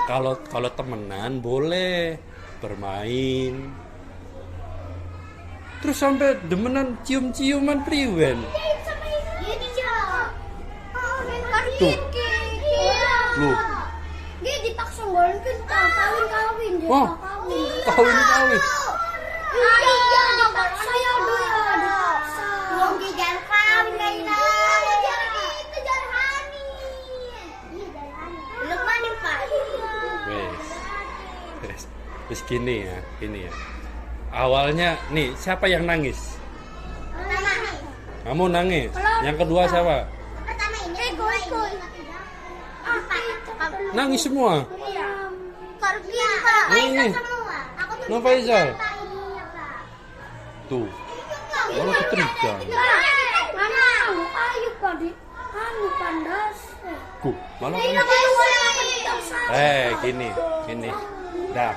Kalau temenan boleh bermain. Terus sampai demenan cium-ciuman priwen. Tuh. Loh. Dia dipaksa ngolin kita kawin. Wah, kawin. Iya, dipaksa ya udah dipaksa. Wong dia jangan kawin Kaina. Jangan hani. Lu mana Pak? Wes gini ya. Awalnya nih siapa yang nangis? Kamu nangis. Yang kedua siapa? Pertama ini gue. Nangis semua. Iya. Karena Pak. Ini. Semua. Aku tuh No Faisal. Iya, Pak. Tuh. Malah keterikan. Mana? Ayo Pak di pandas. Malah gini. Dah.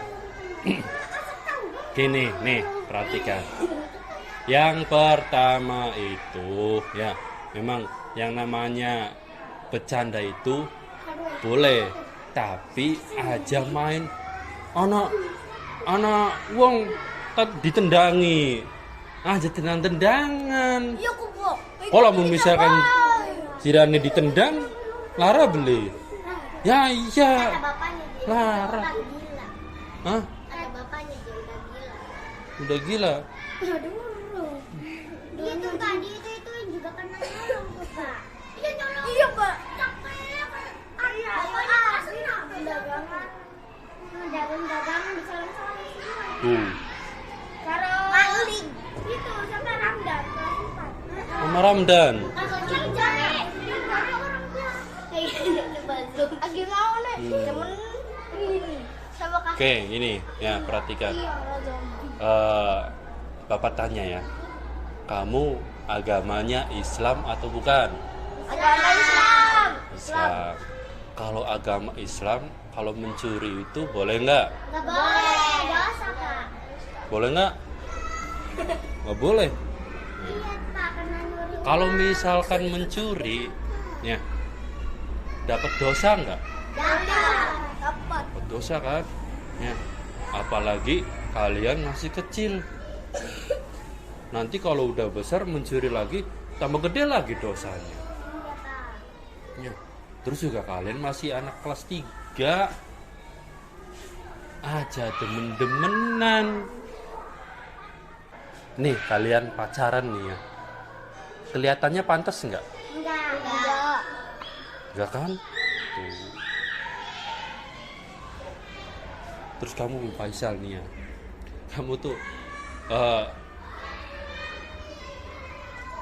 Gini, nih, perhatikan. Yang pertama itu, ya, memang yang namanya bercanda itu boleh, tapi aja main anak wong ditendangi, aja tendangan. Iya kok, Bu. Kalau misalkan Sirani ditendang, Lara beli. Ya iya, Ada bapaknya dia. Lara. Gila. Hah? Ada bapaknya dia udah gila. Udah gila. Dia tuh tadi itu juga kena nyolong tuh Pak. Iya nyolong. Iya Pak. Dagangan dicolong-colong semua. Tuh, Kalau maling itu sama Ramdan kelas 4. sama Ramdan. Lagi mau nih temen ini Sama kasih. Oke, ini ya perhatikan. Iya, zombie. Bapak tanya ya, kamu agamanya Islam atau bukan? Agama Islam. Islam. Kalau agama Islam, kalau mencuri itu boleh nggak? Nggak boleh. Dosa, Kak. Boleh nggak? Nggak boleh. Iya, Pak, karena nyuri. Kalau misalkan mencuri, ya dapat dosa nggak? Dapat. Dapat dosa kan? Ya. Apalagi kalian masih kecil. Nanti kalau udah besar mencuri lagi, tambah gede lagi dosanya. Iya, Pak. Ya. Terus juga kalian masih anak kelas 3 aja demen-demenan. Nih kalian pacaran nih ya, kelihatannya pantas nggak? Enggak. Nggak kan? Tuh. Terus kamu Faisal nih ya, kamu tuh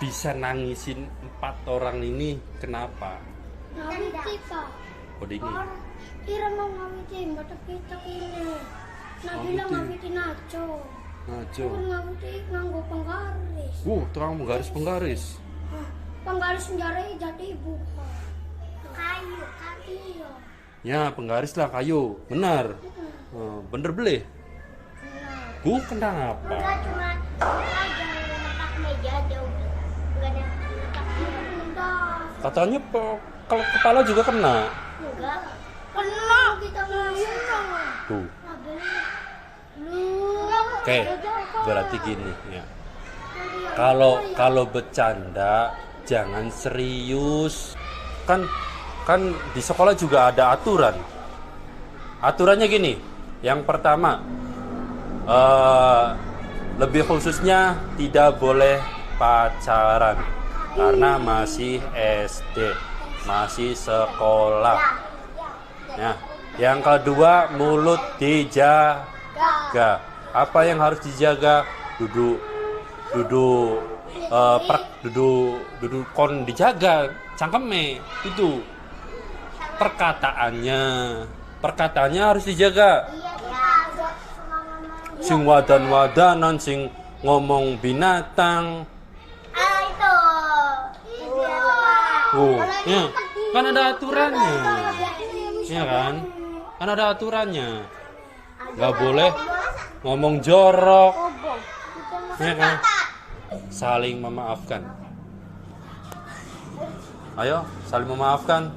bisa nangisin 4 orang ini kenapa? Ngawiti, Pak. Oh ini. Kira mau ngawiti, batak kita ini. Nabila ngawiti naco. Najo. Kan ngawiti nganggo penggaris. Tukang penggaris. Nah, penggaris penjara jadi ibu. Kayu. Ya penggaris lah kayu, benar. Bener beli. Kenapa? Enggak cuma aja letak meja jauh. Bukan yang letak meja. Katanya kalau kepala juga kena. Enggak. Kena kita ngomong. Tuh. Lu. Oke, berarti gini ya. Kalau bercanda jangan serius. Kan di sekolah juga ada aturan. Aturannya gini. Yang pertama, lebih khususnya tidak boleh pacaran karena masih SD, masih sekolah. Ya. Yang kedua, mulut dijaga. Apa yang harus dijaga? Duduk kon dijaga, cangkeme itu. Perkataannya harus dijaga. Sing wadan-wadanan, sing ngomong binatang. Itu. Ya, kan ada aturannya. Ya kan? Kan ada aturannya. Nggak boleh ngomong jorok. Ya kan? Saling memaafkan. Ayo, saling memaafkan.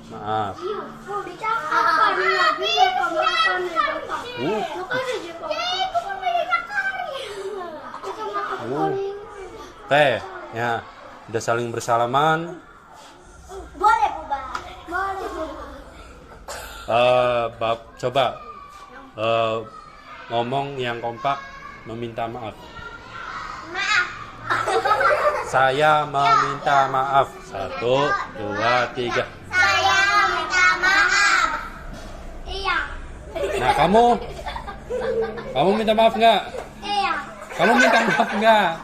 Maaf. Teh, ya, udah saling bersalaman. Boleh, Buba. Boleh. Coba ngomong yang kompak, meminta maaf. Maaf. Saya meminta maaf. 1, 2, 3. Saya minta maaf. Iya. Nah, kamu minta maaf nggak? Iya. Kamu minta maaf nggak?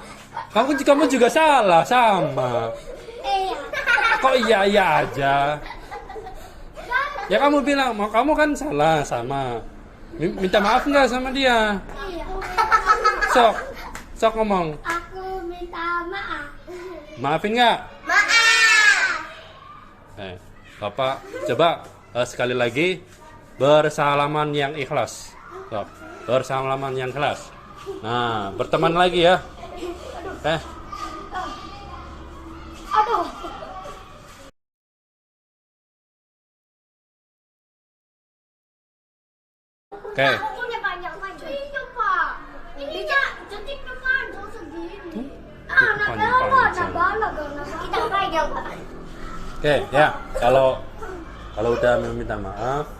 Kamu juga salah sama. Iya. Kok iya aja? Ya kamu bilang, kamu kan salah sama. Minta maaf nggak sama dia? Iya. Sok ngomong. Aku minta maaf. Maafin nggak? Maaf. Bapak coba sekali lagi bersalaman yang ikhlas. Sok, bersalaman yang ikhlas. Nah, berteman lagi ya. Aduh. Oke. Aku punya banyak baju. Itu, Pak. Bisa cantik depan, jangan segini. Anak bala. Kita pegang, Pak. Oke, ya. Kalau udah meminta maaf,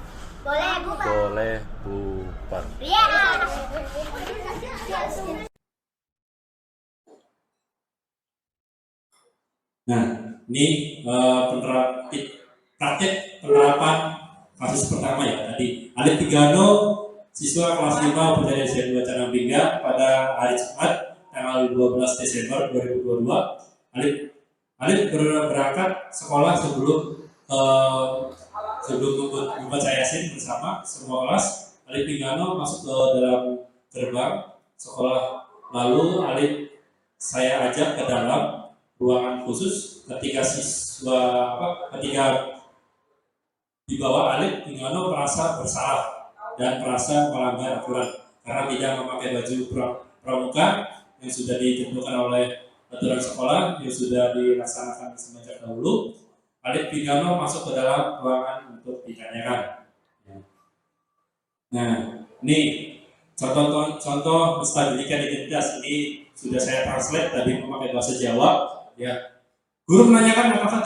Boleh, Bu. boleh bubar. Iya. Nah, ini praktek penerapan kasus pertama ya tadi. Alif Tigano, siswa kelas 5 Pencarian SDN 2 Canabingga pada hari Jumat tanggal 12 Desember 2022. Alif berangkat sekolah sebelum sebelum membaca Yasin bersama semua kelas, Alif Pinggano masuk ke dalam gerbang sekolah. Lalu Alif saya ajak ke dalam ruangan khusus ketika ketika dibawa Alif Pinggano merasa bersalah dan merasa melanggar aturan karena tidak memakai baju pramuka yang sudah ditentukan oleh aturan sekolah yang sudah dilaksanakan semenjak dahulu. Alif Pinggano masuk ke dalam ruangan untuk ditanyakan. Nah, ini contoh menstabilikan identitas ini sudah saya translate tadi memakai bahasa Jawa. Ya, guru menanyakan apakah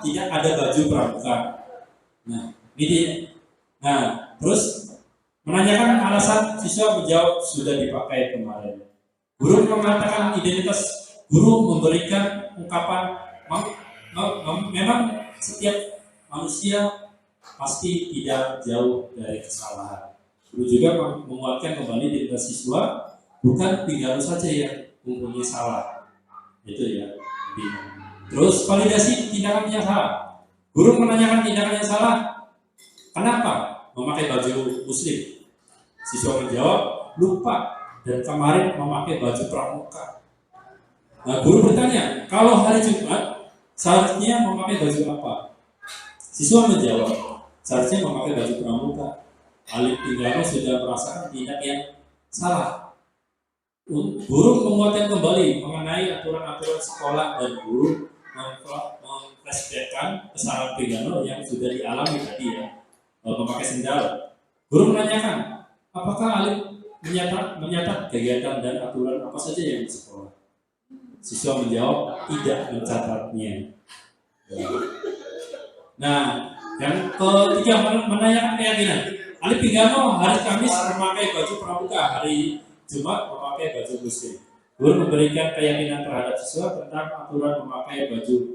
tidak ada baju pramuka. Nah, ini. Nah, terus menanyakan alasan, siswa menjawab sudah dipakai kemarin. Guru mengatakan identitas. Guru memberikan ungkapan memang setiap manusia pasti tidak jauh dari kesalahan. Guru juga menguatkan kembali identitas siswa, bukan Pinggano saja yang mempunyai salah. Itu ya. Terus validasi tindakan yang salah. Guru menanyakan tindakan yang salah. Kenapa memakai baju muslim? Siswa menjawab, lupa dan kemarin memakai baju pramuka. Nah, guru bertanya, kalau hari Jumat seharusnya memakai baju apa? Siswa menjawab, seharusnya memakai baju pramuka. Alif Pinggano sudah merasakan tindak yang salah. Guru menguatkan kembali mengenai aturan-aturan sekolah dan guru memflashbackkan kesalahan Pinggano yang sudah dialami tadi ya, memakai sendal. Guru menanyakan, apakah Alif menyatat kegiatan dan aturan apa saja yang di sekolah? Siswa menjawab tidak mencatatnya. Nah, yang ketiga menanyakan keyakinan. Alif Pinggano hari Kamis memakai baju pramuka, hari Jumat memakai baju muslim. Guru memberikan keyakinan terhadap siswa tentang aturan memakai baju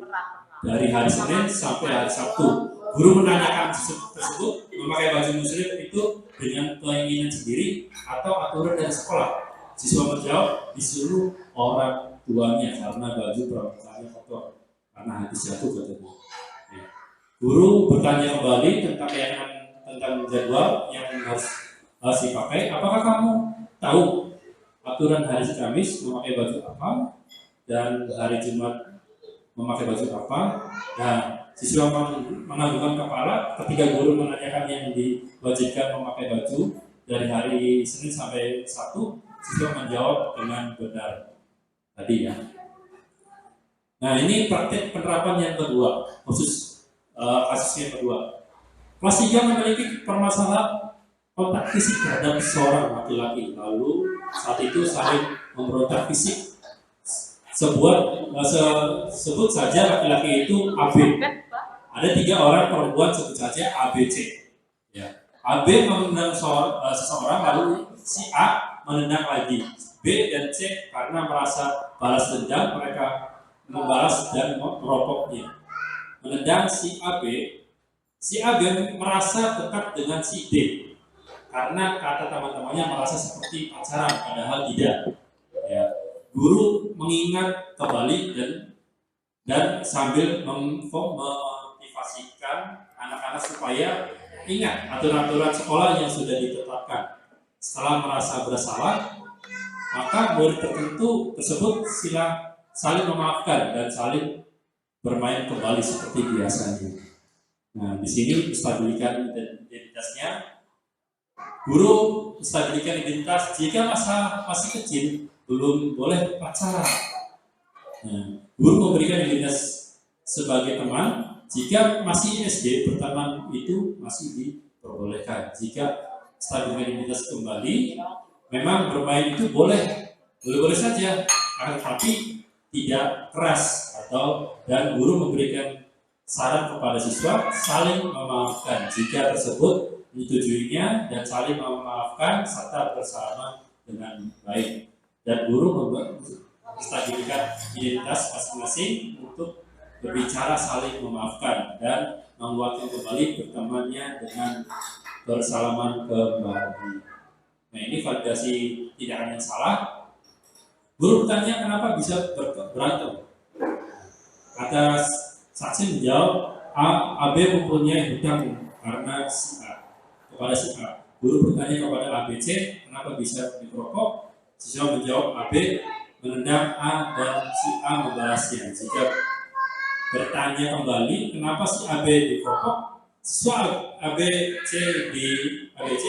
dari hari Senin sampai hari Sabtu. Guru menanyakan tersebut memakai baju muslim itu dengan keinginan sendiri atau aturan dari sekolah. Siswa menjawab disuruh orang tuanya karena baju pramukanya kotor karena habis jatuh katanya. Ya. Guru bertanya kembali tentang keyakinan tentang jadwal yang harus dipakai. Apakah kamu tahu aturan hari Kamis memakai baju apa dan hari Jumat memakai baju apa? Nah, siswa menganggukkan kepala ketika guru menanyakan yang diwajibkan memakai baju dari hari Senin sampai Sabtu. Siswa menjawab dengan benar tadi ya. Nah, ini praktek penerapan yang kedua, khusus kasus yang kedua. Kelas 3 memiliki permasalahan kontak fisik terhadap seorang laki-laki. Lalu saat itu saling memberontak fisik. Sebut saja laki-laki itu AB. Ada 3 orang perempuan, sebut saja ABC. Ya. AB menendang seseorang, lalu si A menendang lagi. B dan C karena merasa balas dendam, mereka membalas dan meropoknya. Menendang si AB merasa dekat dengan si D karena kata teman-temannya merasa seperti pacaran, padahal tidak. Ya. Guru mengingat kembali dan sambil memotivasikan anak-anak supaya ingat aturan-aturan sekolah yang sudah ditetapkan. Setelah merasa bersalah, maka murid tertentu tersebut saling memaafkan dan saling bermain kembali seperti biasanya. Nah, di sini menstabilkan identitasnya. Guru menstabilkan identitas jika masih kecil belum boleh pacaran. Nah, guru memberikan identitas sebagai teman jika masih SD, berteman itu masih diperbolehkan. Jika stabilkan identitas kembali, memang bermain itu boleh saja, tapi tidak keras dan guru memberikan saran kepada siswa saling memaafkan jika tersebut menyetujui-nya dan saling memaafkan serta bersama dengan baik. Dan guru menstabilkan identitas masing-masing untuk berbicara saling memaafkan dan menguatkan kembali bertemannya dengan bersalaman kembali. Nah, ini validasi tindakan yang salah. Guru bertanya kenapa bisa berantem. Kata saksi menjawab AB mempunyai hutang karena si A kepada si A. Guru bertanya kepada ABC, kenapa bisa merokok? Siswa menjawab AB menendang A dan si A membalasnya. Jika bertanya kembali, kenapa si AB dirokok? Siswa ABC di ABC,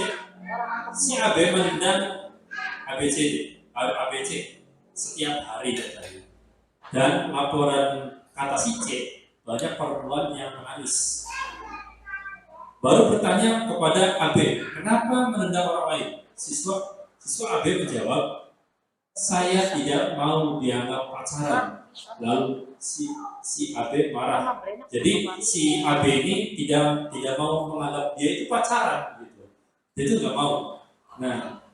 si AB menendang ABC setiap hari katanya. Dan laporan kata si C, banyak perempuan yang menangis. Baru bertanya kepada AB, kenapa menendang orang lain? Siswa AB menjawab, saya tidak mau dianggap pacaran. Lalu si AB marah. Jadi si AB ini tidak mau menganggap dia itu pacaran gitu. Dia itu nggak mau. Nah,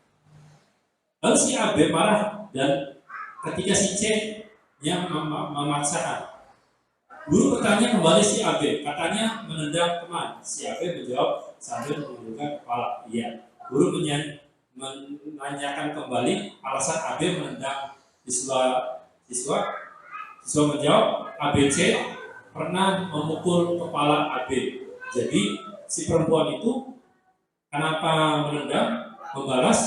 lalu si AB marah dan ketika si C yang memaksakan. Guru bertanya kembali si AB, katanya menendang teman. Si AB menjawab sambil menundukkan kepala. Iya. Guru menanyakan kembali alasan AB menendang siswa menjawab ABC pernah memukul kepala AB. Jadi si perempuan itu kenapa menendang membalas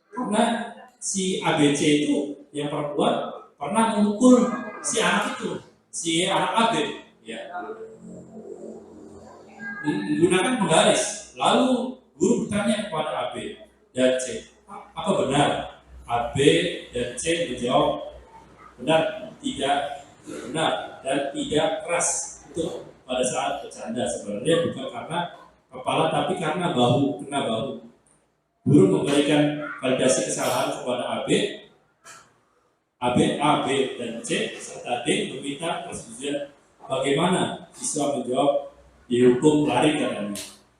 karena si ABC itu yang perempuan pernah memukul si anak itu, si anak AB, ya. Menggunakan penggaris. Lalu guru bertanya kepada AB dan C, apa benar? AB dan C menjawab benar, tidak benar dan tidak keras itu pada saat bercanda. Sebenarnya bukan karena kepala tapi karena bahu, kena bahu. Guru memberikan validasi kesalahan kepada AB, A, B, dan C serta D meminta persetujuan. Bagaimana? Siswa menjawab dihukum lari katanya.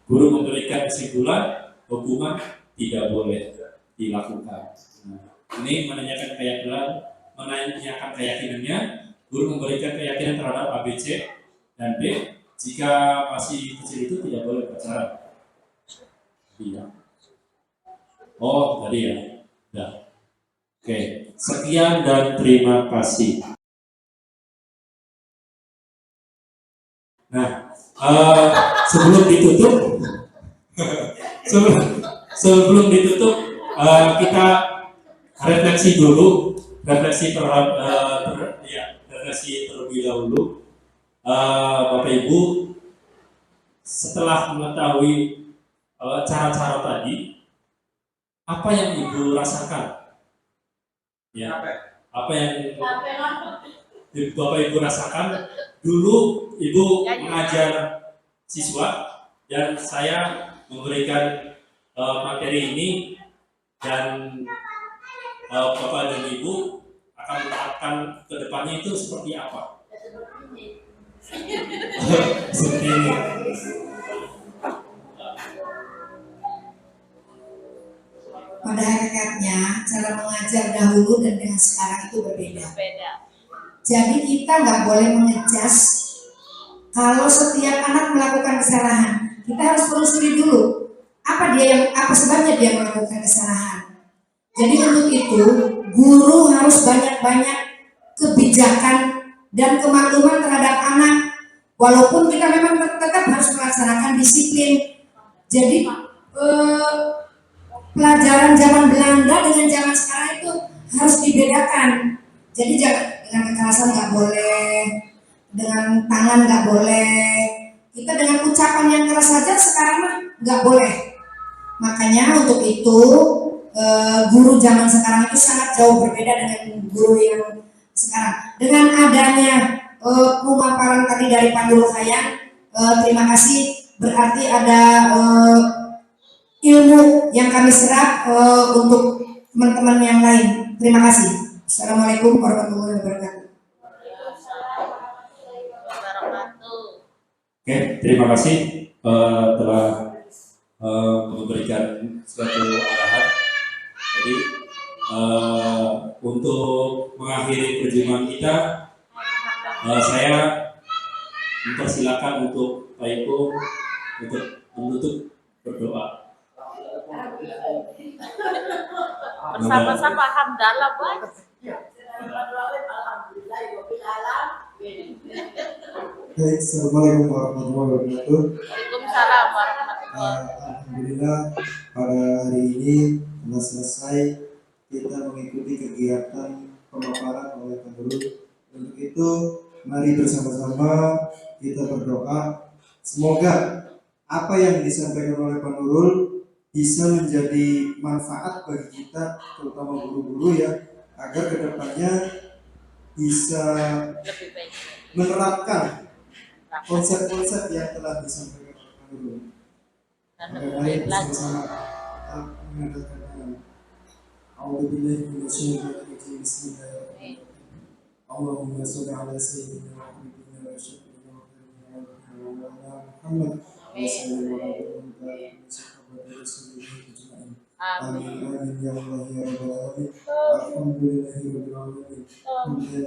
Guru memberikan kesimpulan hukuman tidak boleh dilakukan. Nah, ini menanyakan keyakinannya. Guru memberikan keyakinan terhadap A, B, C, dan D. Jika masih kecil itu tidak boleh pacaran. Iya. Oh, tadi ya. Nah. Oke, sekian dan terima kasih. Nah, sebelum ditutup, kita refleksi dulu, refleksi terlebih dahulu. Bapak Ibu, setelah mengetahui cara-cara tadi, apa yang Ibu rasakan? Ya, apa yang Bapak Ibu rasakan? Dulu Ibu mengajar siswa dan saya memberikan materi ini dan Bapak dan Ibu akan menerapkan ke depannya itu seperti apa? Seperti ini. Pada hakikatnya cara mengajar dahulu dan dengan sekarang itu berbeda. Jadi kita nggak boleh mengejas kalau setiap anak melakukan kesalahan. Kita harus telusuri dulu apa sebabnya dia melakukan kesalahan. Jadi untuk itu guru harus banyak-banyak kebijakan dan kemakluman terhadap anak. Walaupun kita memang tetap harus melaksanakan disiplin. Jadi pelajaran zaman Belanda dengan zaman sekarang itu harus dibedakan. Jadi dengan kekerasan nggak boleh, dengan tangan nggak boleh. Kita dengan ucapan yang keras saja sekarang mah nggak boleh. Makanya untuk itu guru zaman sekarang itu sangat jauh berbeda dengan guru yang sekarang. Dengan adanya pemaparan tadi dari Pak Guru Hayang, terima kasih. Berarti ada ilmu yang kami serap untuk teman-teman yang lain. Terima kasih. Assalamualaikum warahmatullahi wabarakatuh. Oke, terima kasih telah memberikan suatu arahan. Jadi untuk mengakhiri perjumpaan kita, saya mempersilakan untuk Pak Iko untuk menutup berdoa. Bersama-sama hamdalah, Bos. Baik, Assalamualaikum warahmatullahi wabarakatuh. Waalaikumsalam warahmatullahi Alhamdulillah pada hari ini telah selesai kita mengikuti kegiatan pemaparan oleh Pak Nurul. Untuk itu mari bersama-sama kita berdoa semoga apa yang disampaikan oleh Pak Nurul bisa menjadi manfaat bagi kita, terutama guru-guru ya, agar kedepannya bisa lebih baik. menerapkan konsep-konsep yang telah disampaikan oleh Pak Nurul. Dan Maka lebih baik baik lagi. bersama-sama kita mengadakan A'udzubillahi minasyaitonir rajim. Bismillahirrahmanirrahim. Allahumma shalli ala sayyidina wa habibina wa syafiina wa habibina Muhammad wa sallim ala alihi wa sahabati rasulillahi ajma'in. Amin. Amin amin ya Allah ya rabbal alamin. Alhamdulillahi rabbil alamin. Hamdan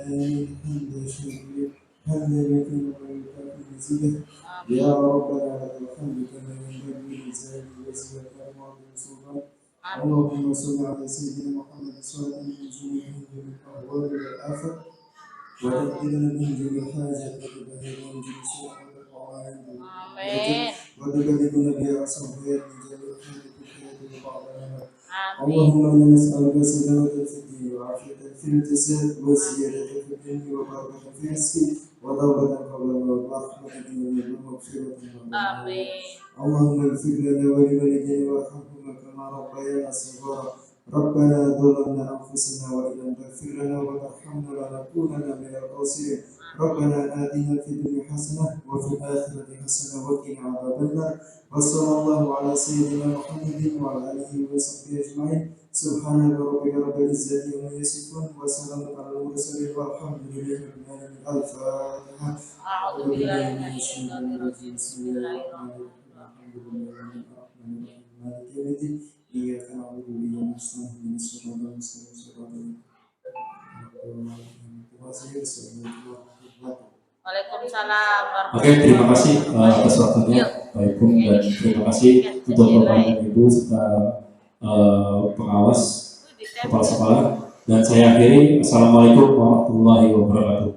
hamdan syukur hamdan yakin wa yukafi mazidah. Ya rabbana lakal hamdu kama yanbaghi li jalali wajhika wa li sultan. Allahumma shalli ala sayyidina Muhammad sallallahu alaihi wasallam min ahwal wal afat wa taqdina min jami'il hajat wa tadhhiru min jami'il syai'at wa qawaid. Amin. Wa tuballighuna bi asbabiyat min jami'il hajat wa qawaid. Amin. اللهم انا نسالك سلامة في الدين وعافية في الجسد وزيادة في العلم وبركة في الرزق وتوبة قبل الموت ورحمة من ومغفرة من Amin. اللهم اغفر لنا ولوالدينا وارحمهما كما ربيانا صغارا ربنا ظلمنا انفسنا وان لم تغفر لنا وترحمنا لنكونن من الخاسرين ربنا آتنا في الدنيا حسنة وفي الآخرة حسنة وقنا عذاب النار وصلى الله على سيدنا محمد وعلى آله وصحبه أجمعين سبحان ربك رب العزة عما يصفون وسلام على المرسلين والحمد لله رب العالمين. الفاتحة. أعوذ بالله من الشيطان الرجيم. بسم الله الرحمن الرحيم. مالك يوم الدين إياك نعبد وإياك نستعين اهدنا الصراط المستقيم صراط الذين Waalaikumsalam Oke, terima kasih atas waktunya Pak Ibu, dan terima kasih untuk Bapak dan Ibu serta pengawas kepala sekolah. Dan saya akhiri, Assalamualaikum warahmatullahi wabarakatuh.